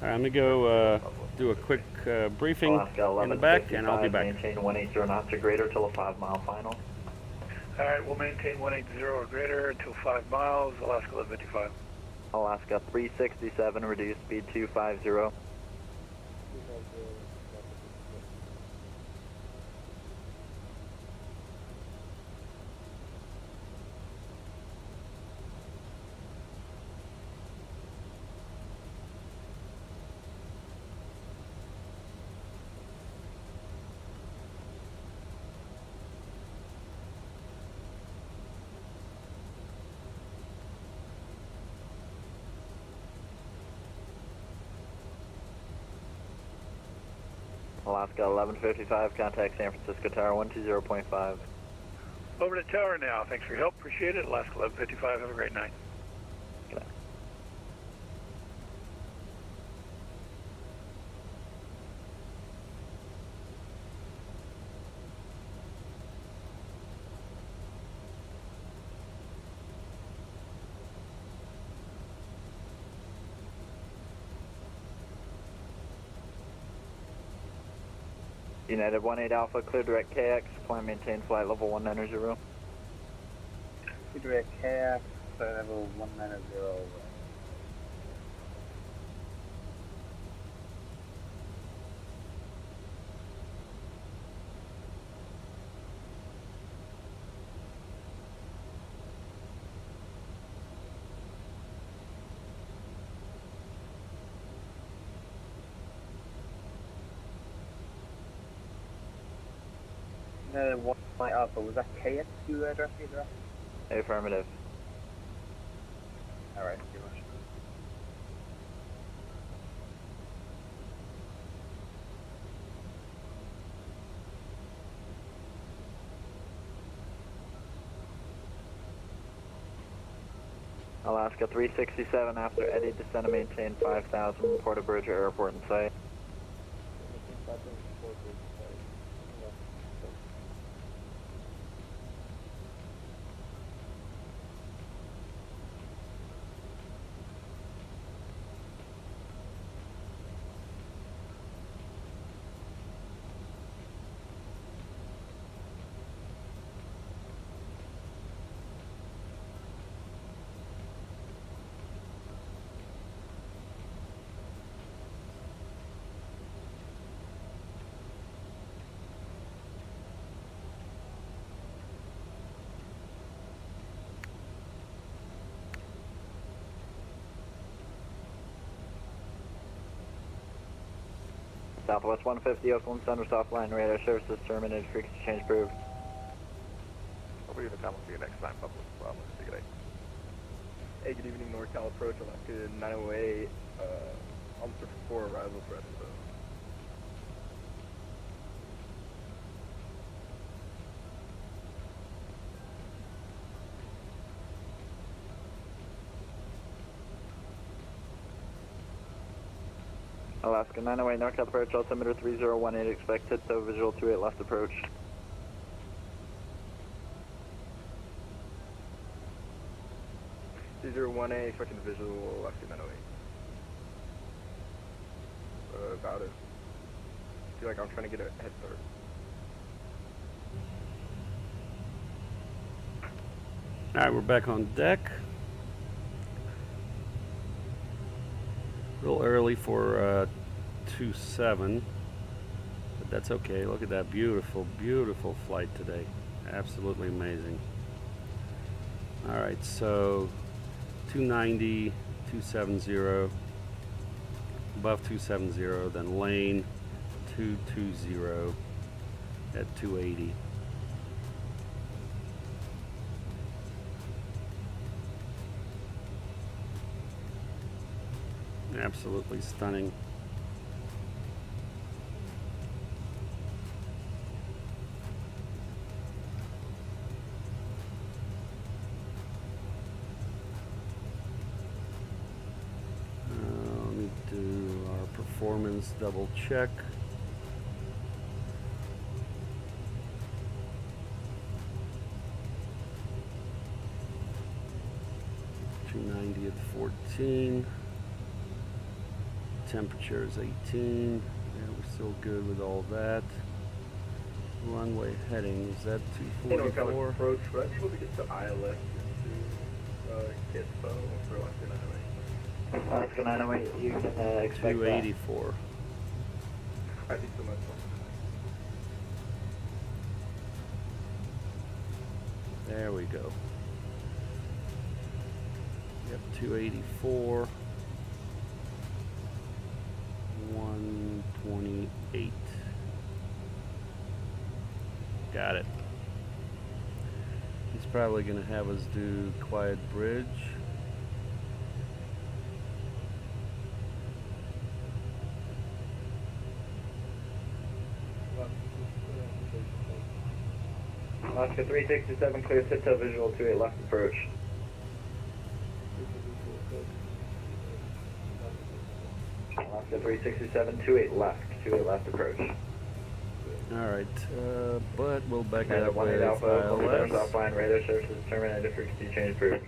right, I'm going to go do a quick briefing Alaska in the back, and I'll be 1155, back. maintain 180 knots or greater till a 5 mile final. All right, we'll maintain 180 or greater until 5 miles, Alaska 1155. Alaska 367, reduce speed 250. Alaska 1155, contact San Francisco Tower 120.5. Over to tower now. Thanks for your help. Appreciate it. Alaska 1155. Have a great night. Good night. United 18 Alpha, clear direct KX, plan maintain flight level 190. Clear direct KX, flight level 190. One flight Alpha, was that KX you addressed me there? Affirmative. Alright, thank you much. Alaska 367 after Eddie, descend and maintain 5,000, Porter Bridge Airport in sight. Southwest 150, Oakland Center, soft line radar services terminated, frequency change approved. I'll be in the time, I'll see you next time, public. Well, see you later. Hey, good evening, NorCal approach, Alaska 908, almost for arrival for SFO. Alaska 908, NorCal approach, altimeter 3018, expected, so visual 28 left approach. C01A, expecting the visual, Alaska 908. About it. I feel like I'm trying to get a head start. Alright, we're back on deck. A little early for 2-7, but that's okay. Look at that beautiful, beautiful flight today. Absolutely amazing. Alright, so 290, 270, above 270, then lane 220 at 280. Absolutely stunning. Let me do our performance double check. .290 at 14. Temperature is 18. Yeah, we're still good with all that. Runway heading, is that 244? Approach, would I be able to get to ILS into KSFO for Alaska 908? Alaska 908, you can expect 284. I think so much. There we go. Yep, 284. 128. Got it. He's probably going to have us do quiet bridge. Alaska 367, clear tiptoe visual 28 left approach. Alaska 367, 28 left, 28 left approach. Alright, but we'll back United up with 18 Alpha, ILS. offline radar services terminated, frequency change approved.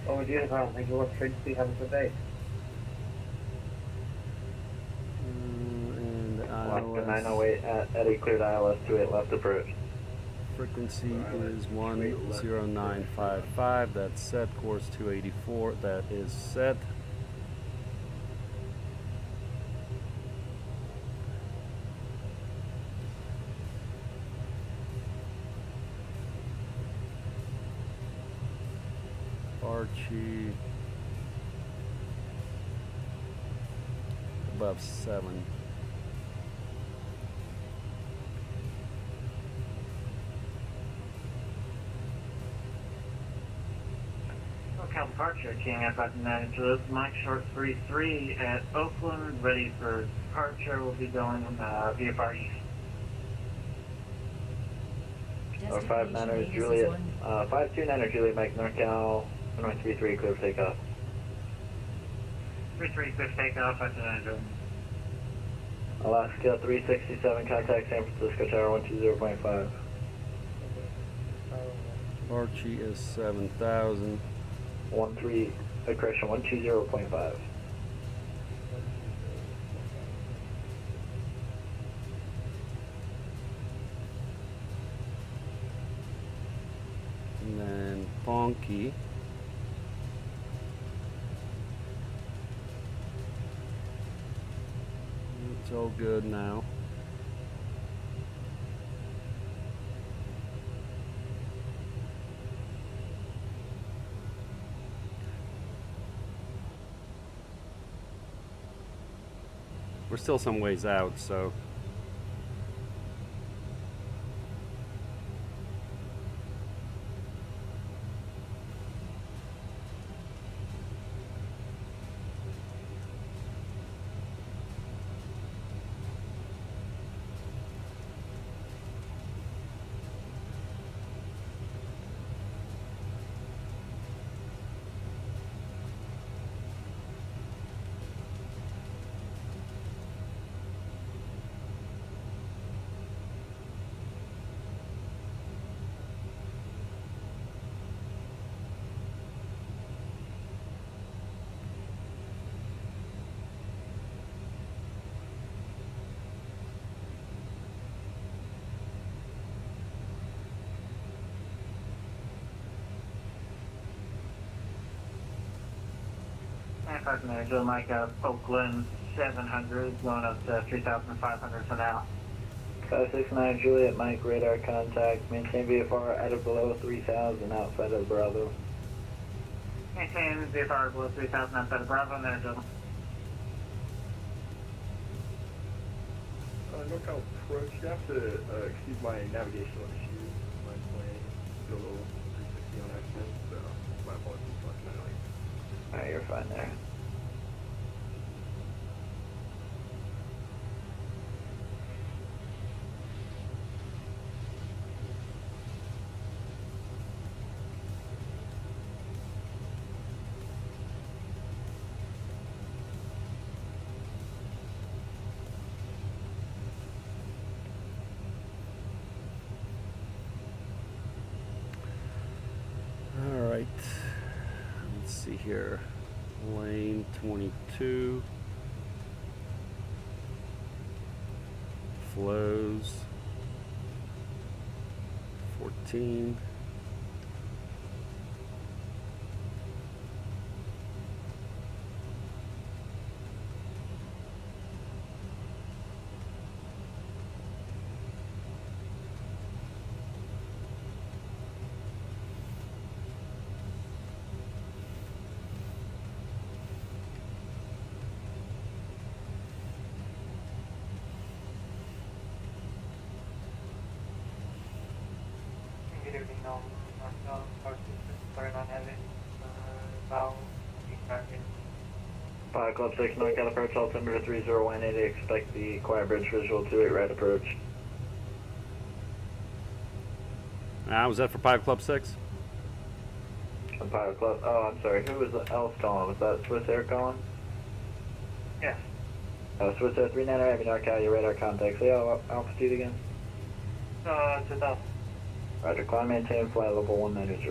Oh, dear, thank you, what frequency have a day? And Delta 908 at Eddie, cleared ILS 28 left approach. Frequency is 10955. That's set. Course 284. That is set. Archie above 7. Local departure, King F59, Mike Short 33 at Oakland, ready for departure. We'll be going VFR East. 59er Juliet, 529er Juliet, Mike NorCal, 1933, clear for takeoff. 33, clear for takeoff, 529 Juliet. Alaska 367, contact San Francisco Tower 120.5. Archie is 7,000. 13, correction, 120.5. And then Ponky. It's all good now. We're still some ways out, so Five Manager, Mike Oakland 700, going up to 3,500 for now. 569 Juliet, Mike, radar contact, maintain VFR at or below 3,000 outside of Bravo. Maintain VFR below 3,000 outside of Bravo, and then gentlemen. NorCal approach, you have to excuse my navigational issues. My plane still a little 360 on accident, so my apologies for that. Alright, you're fine there. all right. Let's see here. Lane 22. Flows 14. Good evening, NorCal, sorry not having about 5 Club 6, NorCal approach, altimeter 3018, expect the Quiet Bridge visual 28 right approach. Was that for Pilot Club 6? Pilot Club, oh, I'm sorry, who was else calling? Was that Swiss Air calling? Yes. Swiss Air 39er, Heavy NorCal, your radar contact. Say altitude again? 2,000. Roger, climb, maintain, flight level 190.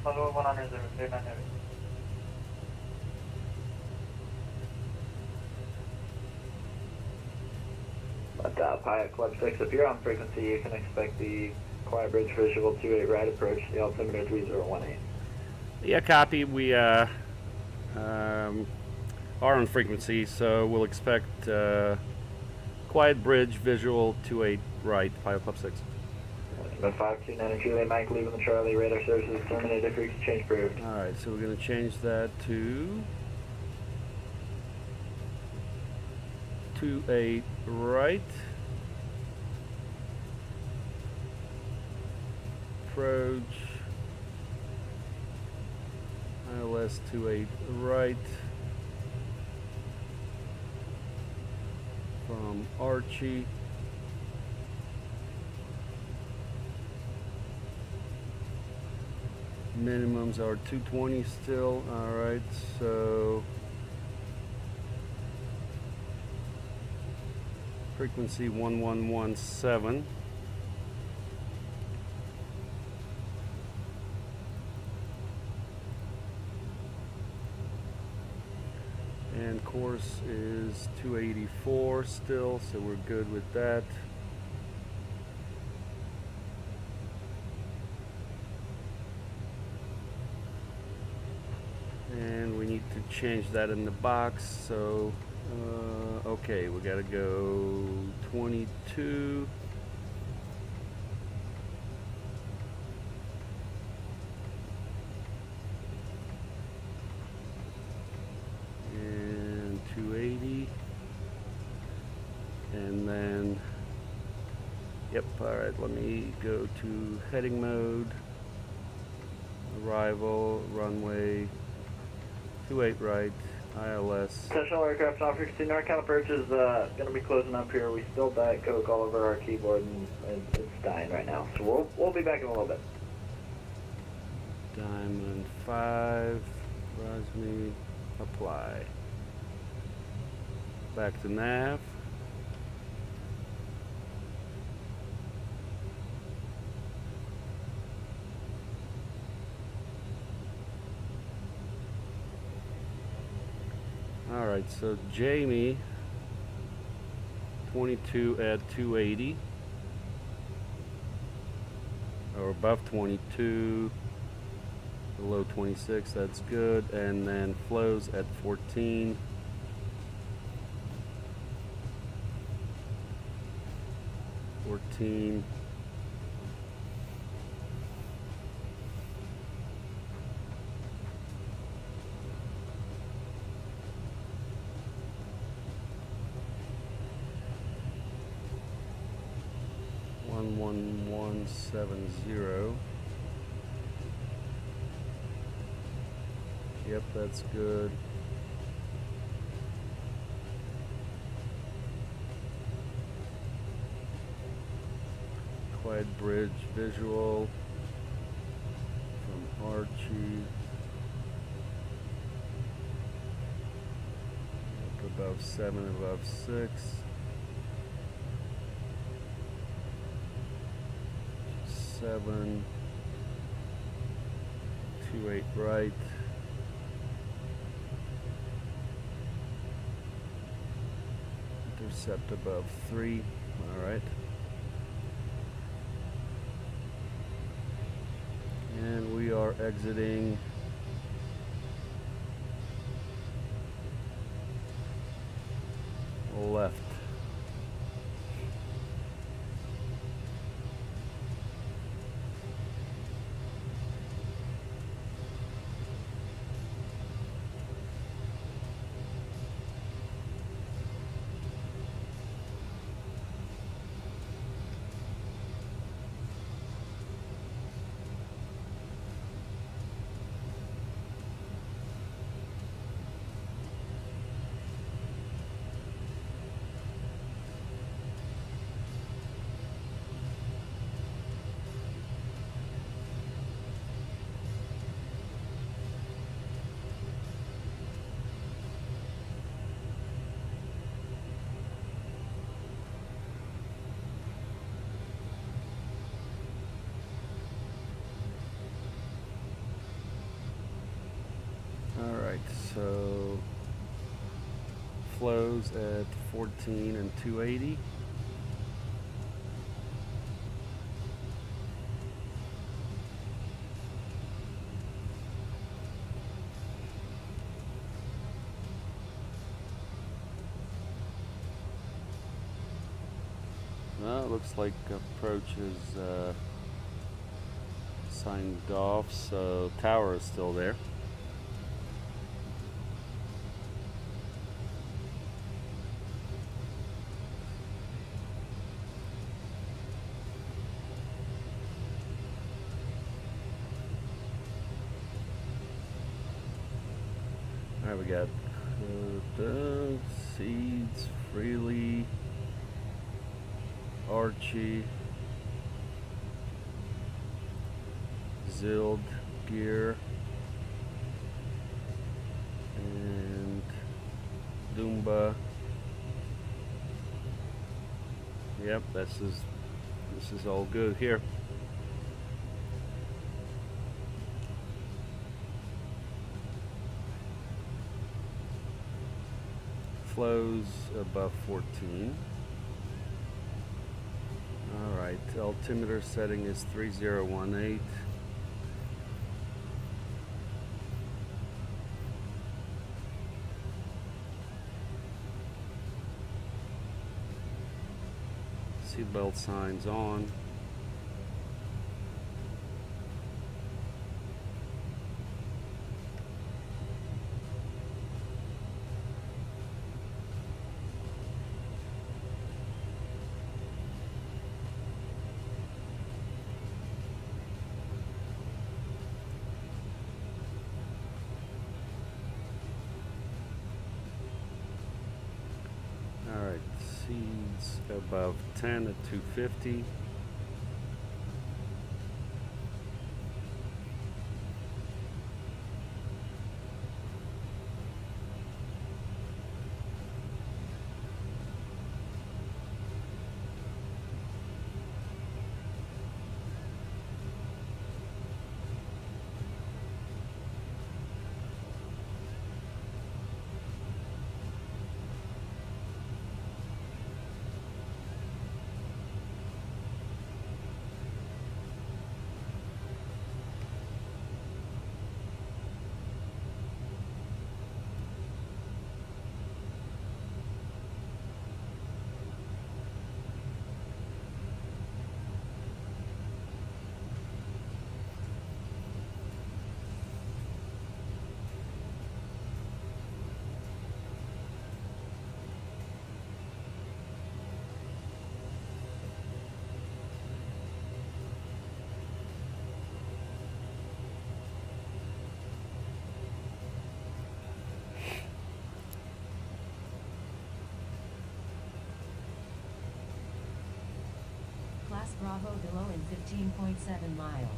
Level 100, 39 heavy. But Pilot Club 6, if you're on frequency, you can expect the Quiet Bridge Visual 28 right approach, the altimeter 3018. Yeah, copy. We are on frequency, so we'll expect Quiet Bridge Visual 28 right, Pilot Club 6. About 529 Juliet Mike, leaving the Charlie, radar services terminated, frequency change approved. Alright, so we're going to change that to 28 right. Approach. ILS 28 right. From Archie. Minimums are 220 still. Alright, so frequency 1117. And course is 284 still, so we're good with that. And we need to change that in the box, so okay, we gotta go 22. And 280. And then, yep, alright, let me go to heading mode, arrival, runway, 28 right, ILS. Intentional aircraft on frequency, NorCal approach is going to be closing up here. We spilled Diet Coke all over our keyboard and it's dying right now. So we'll be back in a little bit. Diamond 5, Rosme, apply. Back to nav. Alright, so Jamie, 22 at 280, or above 22, below 26, that's good, and then flows at 14. One 1170. Yep, that's good. Quiet Bridge visual from Archie. Up above 7, above 6. 7, 28 right. Intercept above 3. All right. And we are exiting left. So flows at 14 and 280. Well, looks like approach is signed off, so tower is still there. Alright, we got Seeds, Freely, Archie, Zild, Gear, and Doomba. Yep, this is all good here. Flows above 14. Alright, altimeter setting is 3018. Seatbelt signs on. Alright, seeds above 10 at 250. Class Bravo below in 15.7 miles.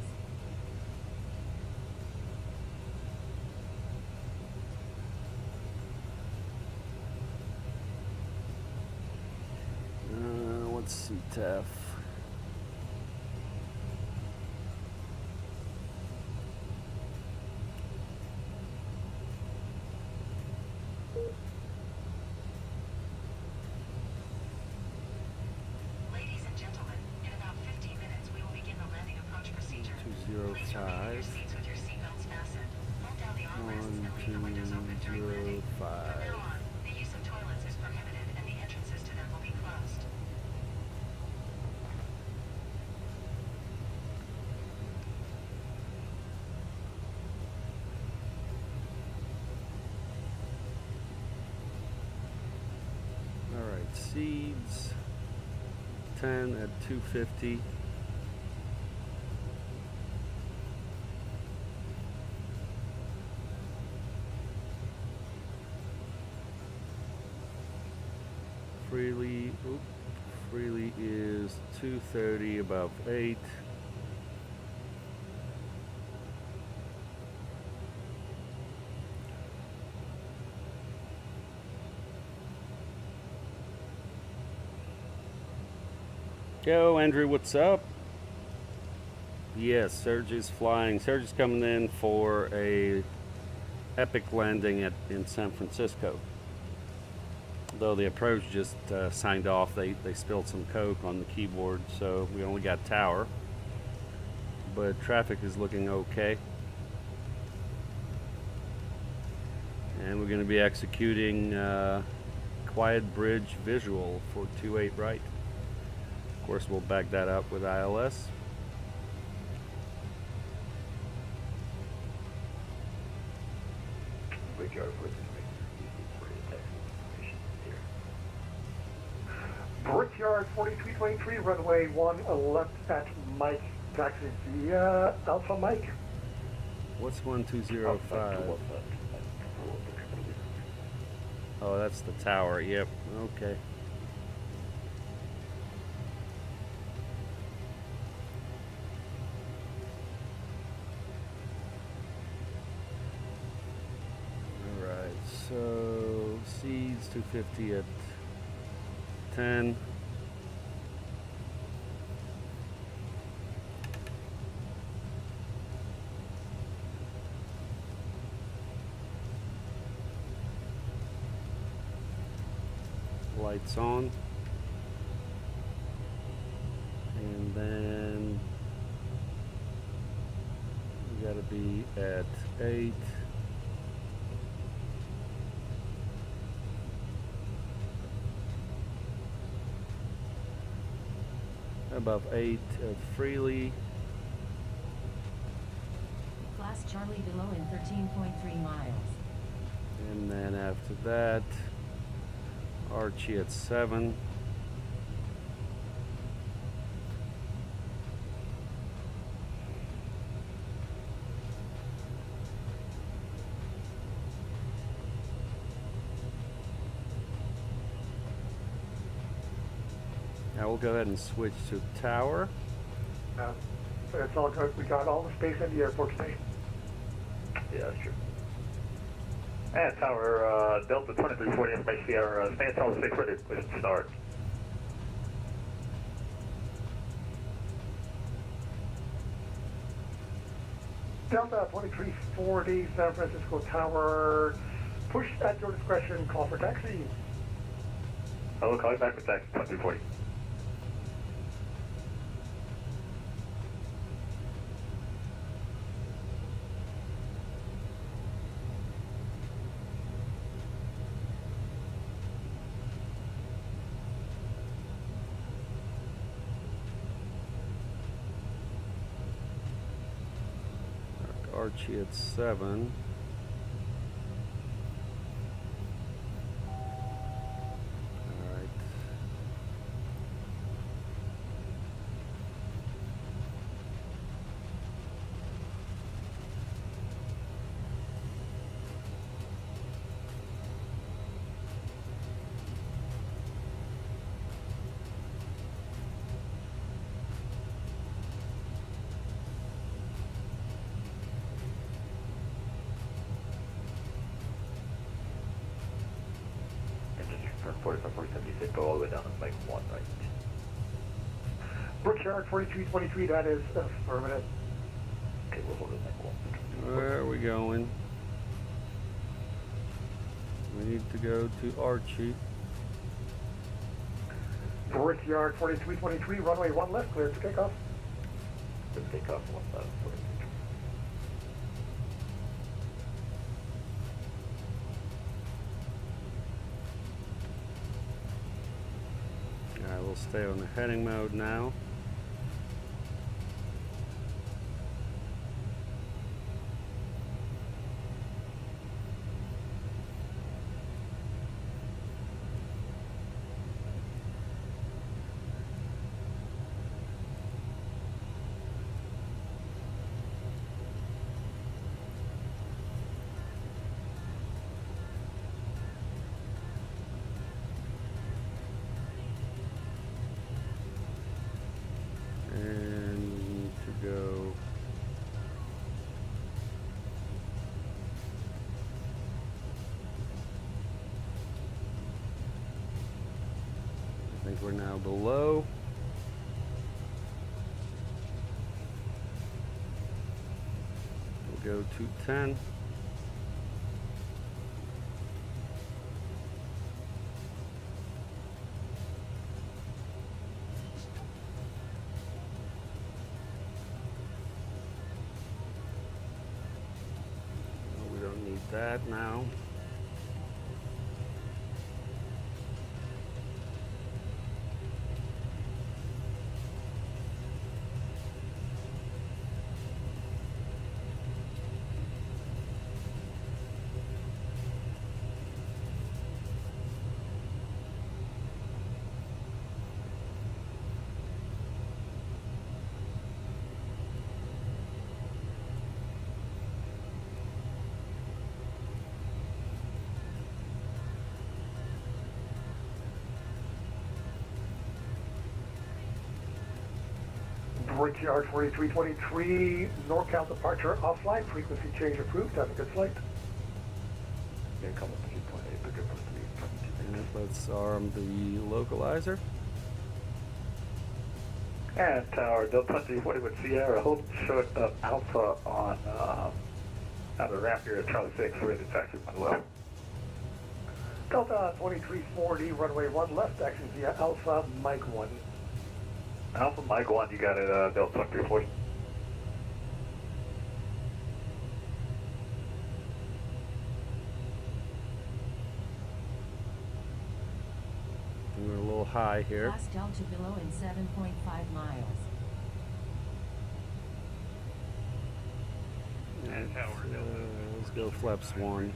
Let's see, TAF. Ladies and gentlemen, in about 15 minutes we will begin the landing approach procedure. 205. Please remain in your seats with your seatbelts fastened. Hold down the armrests and leave the windows open during landing. From 205. now on, the use of toilets is prohibited and the entrances to them will be closed. Alright, seeds 10 at 250. Freely is 230 above 8. Yo, Andrew, what's up? Yes, Serge is flying. Serge is coming in for a epic landing in San Francisco. Though the approach just signed off, they spilled some Coke on the keyboard, so we only got tower. But traffic is looking okay. And we're going to be executing quiet bridge visual for 28 right. course, we'll back that up with ILS. Brickyard 4323, runway 1 left at Mike, taxi via Alpha Mike. What's 1205? Oh, that's the tower. Yep. Okay. All right. So seeds 250 at 10. Lights on, and then we gotta be at 8. Above 8 at Freely. Class Charlie below in 13.3 miles. And then after that, Archie at 7. Now we'll go ahead and switch to tower. It's all good. We got all the space in the airport today. Yeah, that's true. And tower, Delta 2340 information here, stand tower 6 ready, please start. Delta 2340, San Francisco Tower, push at your discretion, call for taxi. I will call you back for taxi, 2340. Archie at 7. Alright. Turn 45, 4076, go all the way down to Mike 1 right. Brickyard 4323, that is affirmative. Okay, we'll hold it Mike 1. Where are we going? We need to go to Archie. Brickyard 4323, runway 1 left, cleared to take off. Good takeoff, 1,040. Alright, we'll stay on the heading mode now. Go. I think we're now below. We'll go to 10. That now. Brickyard 4323, NorCal departure offline, frequency change approved, have a good flight. Yeah, come up 2.8, but good for 3. And let's arm the localizer. And Tower, Delta 340 with Sierra, hold short of Alpha on the ramp here at Charlie 6, ready to taxi on level. Delta 2340, runway 1 left, action via Alpha, Mike 1. Alpha Mike 1, you got it, Delta 340. We're a little high here. Last Delta below in 7.5 miles. And Tower, Delta. Let's go flaps 1.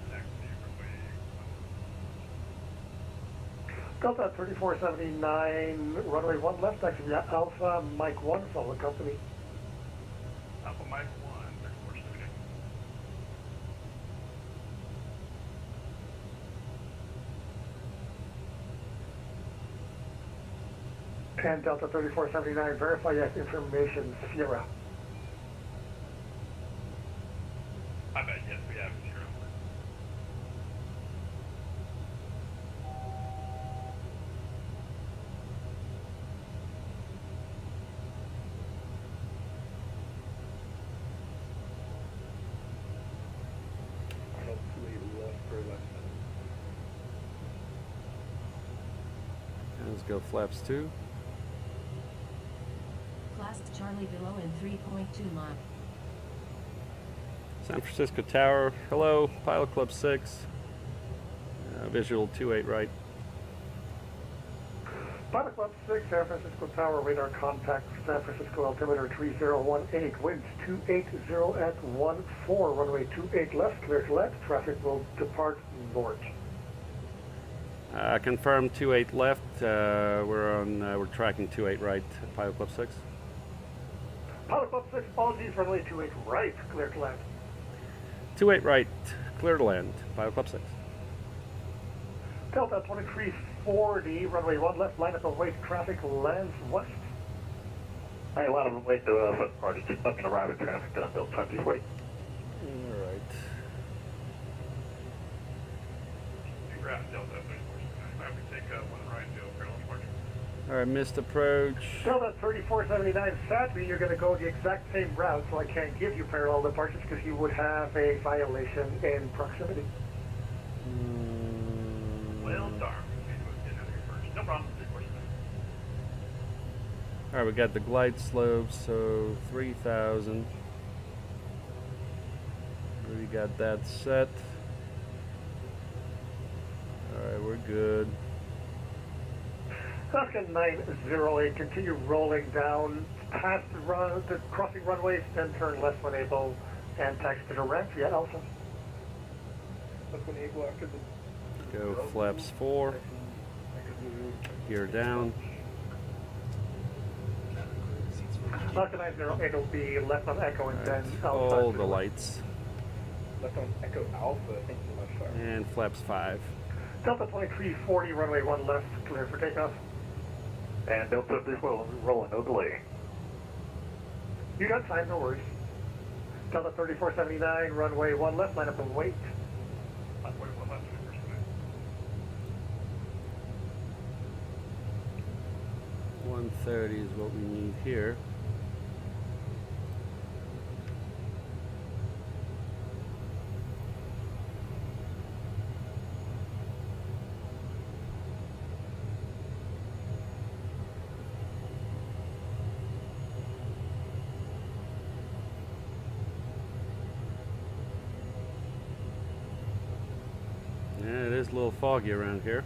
Delta 3479, runway 1 left, action via Alpha, Mike 1, follow company. Alpha Mike 1, 3479. And Delta 3479, verify yes information, Sierra. I bet, yes, we have 0. Hopefully left for left. And let's go flaps 2. Class Charlie below in 3.2 miles. San Francisco Tower, hello, Pilot Club 6. Visual 28 right. Pilot Club 6, San Francisco Tower, radar contact, San Francisco altimeter 3018, winds 280 at 14, runway 28 left, clear to left, traffic will depart north. Confirm 28 left. We're tracking 28 right. Pilot Club 6. Pilot Club 6, apologies, runway 28 right, clear to left. 28 right, clear to land. Pilot Club 6. Delta 2340, runway 1 left, line up await, traffic lands west. Hey, a lot of them wait to foot party, just up and arrive at traffic done, Delta 340. All right. Congrats, Delta 3479. I would take one right to parallel departure. All right, missed approach. Delta 3479, sadly you're going to go the exact same route, so I can't give you parallel departures because you would have a violation in proximity. Well, darn. No problem. 349. All right, we got the glide slope, so 3,000. We got that set. All right, we're good. Falcon 908, continue rolling down past the crossing runways, then turn left when able, and taxi to the ramp via Alpha. Left when able after the... Go flaps 4. Gear down. Falcon 908 will be left on Echo and then Alpha. All the lights. Left on Echo Alpha, thank you so much, sir. And flaps 5. Delta 2340, runway 1 left, clear for takeoff. And Delta 340, rolling, no delay. You got time, no worries. Delta 3479, runway 1 left, line up and wait. 130 is what we need here. Yeah, it is a little foggy around here.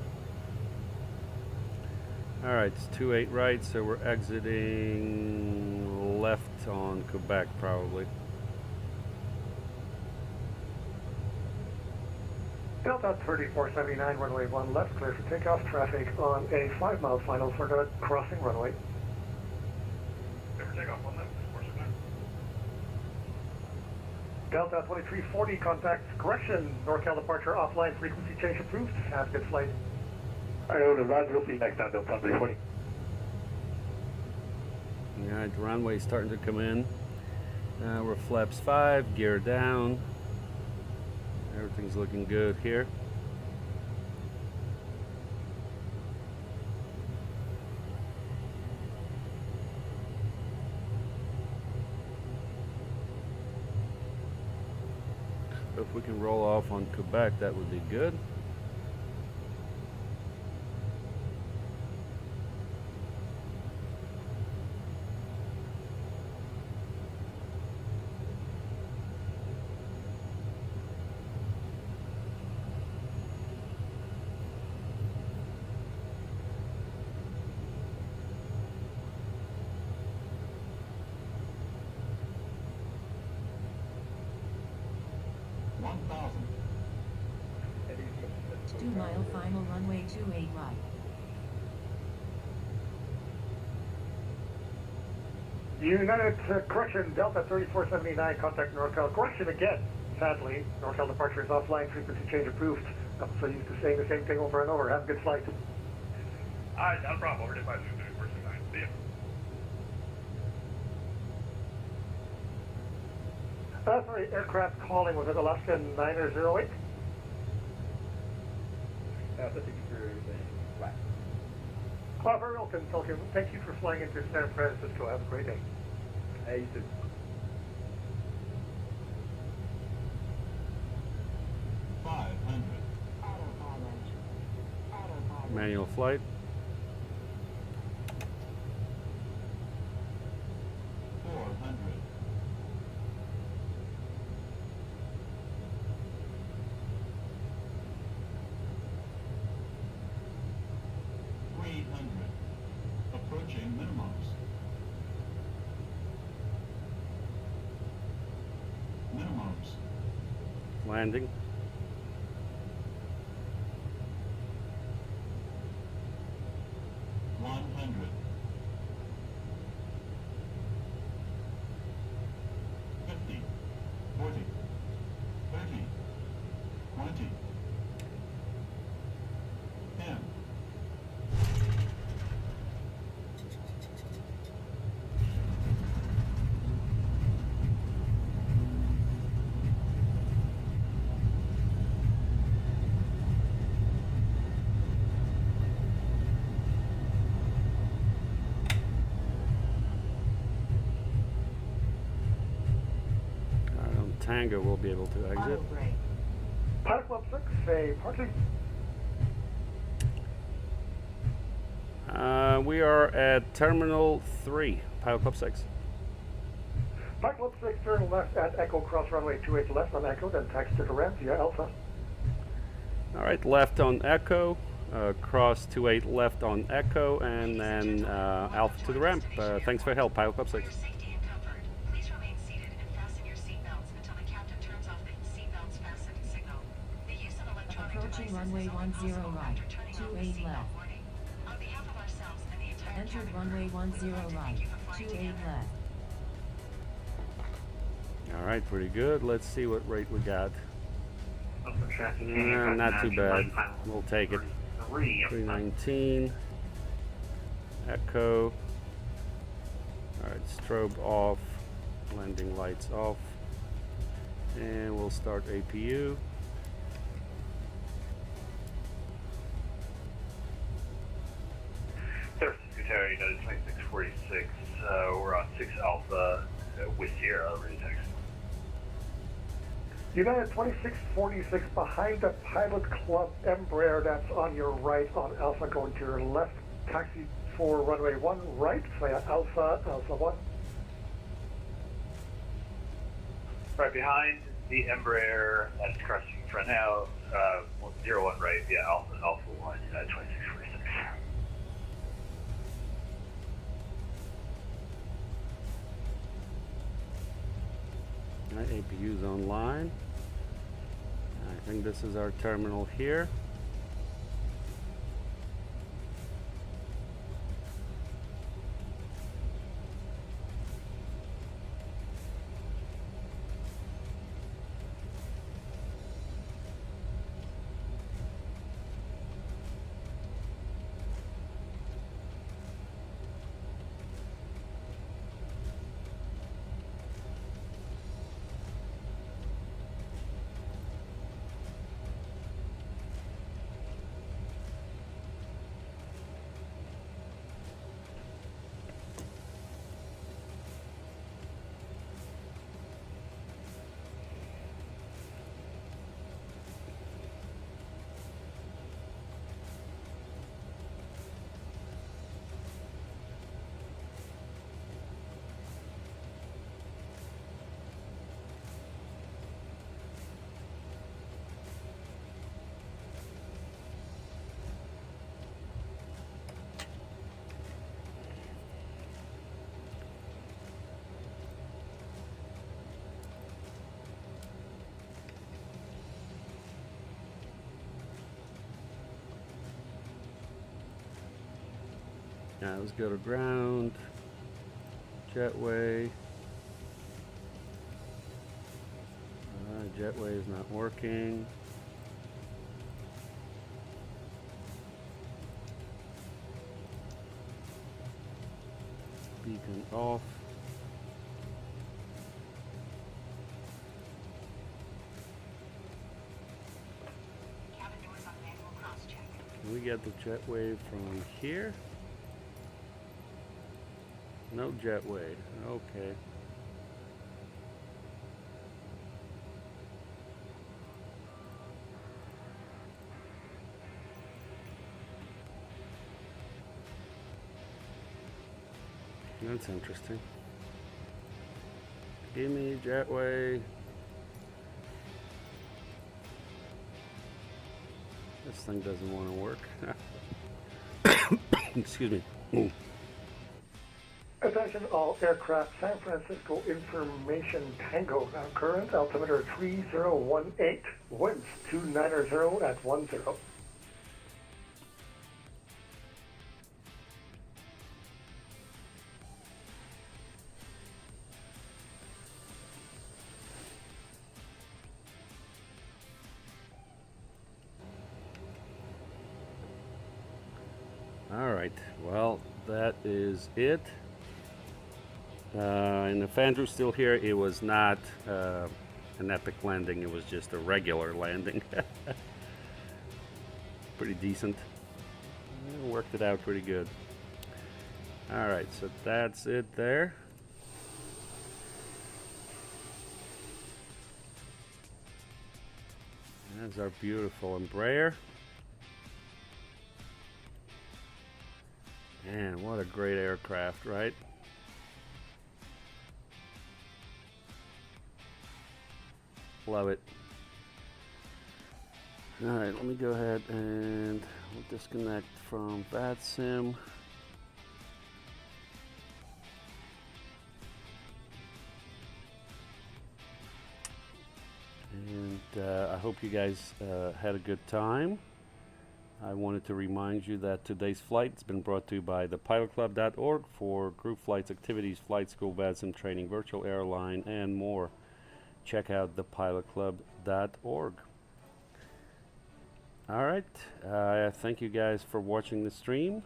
Alright, it's 28 right, so we're exiting left on Quebec probably. Delta 3479, runway 1 left, clear for takeoff. Traffic on a 5-mile final for the crossing runway. Clear for takeoff, 1 left, 479. Delta 2340, contact correction. NorCal departure offline, frequency change approved. Have a good flight. Alright, over to Roger, we'll see you next time, Delta 340. Alright, the runway's starting to come in. We're flaps 5, gear down. Everything's looking good here. If we can roll off on Quebec, that would be good. Eddie's 2 mile final runway 28 right. United correction, Delta 3479, contact NorCal. Correction again. Sadly, NorCal departure is offline, frequency change approved. I'm so used to saying the same thing over and over. Have a good flight. Alright, not a problem. Over to 5 See ya. Sorry, aircraft calling, was it Alaska 908? thank you for everything. Bye. Very well, Falcon. Thank you for flying into San Francisco. Have a great day. Hey, you too. Manual flight. Approaching minimums. Minimums. Landing. Tango will be able to exit. Pilot Club 6, say parking. We are at Terminal 3, Pilot Club 6. Pilot Club 6, turn left at Echo, cross runway 28 left on Echo, then taxi to the ramp via Alpha. Alright, left on Echo, cross 28 left on Echo, and then Alpha to the ramp. Thanks for your help, Pilot Club 6. Approaching runway 10 right, 28 left. Entered runway 10 right, 28 left. Alright, pretty good. Let's see what rate we got. Not too bad. We'll take it. 319. Echo. Alright, strobe off. Landing lights off. And we'll start APU. United 2646, we're on 6 Alpha with Sierra, ready to taxi. United 2646 behind the Pilot Club Embraer, that's on your right on Alpha, going to your left, taxi for runway 1 right via Alpha, Alpha 1. Right behind the Embraer, that's crossing front now, 01 right via Alpha 1, United 2646. Alright, APU's online. I think this is our terminal here. Now let's go to ground. Jetway. Jetway is not working. Beacon off. Cabin doors on manual cross-check. Can we get the jetway from here? No jetway. Okay. That's interesting. Give me jetway. This thing doesn't want to work. Excuse me. Ooh. Attention all aircraft, San Francisco information Tango. Now current altimeter 3018, winds 290 at 10. All right, well, that is it. And if Andrew's still here, it was not an epic landing, it was just a regular landing. Pretty decent. Worked it out pretty good. All right, so that's it there. That's our beautiful Embraer. Man, what a great aircraft, right? Love it. All right, let me go ahead and we'll disconnect from VATSIM. And I hope you guys had a good time. I wanted to remind you that today's flight has been brought to you by thepilotclub.org for group flights, activities, flight school, VATSIM training, virtual airline, and more. Check out thepilotclub.org. All right, thank you guys for watching the stream,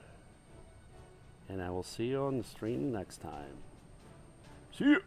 and I will see you on the stream next time. See you.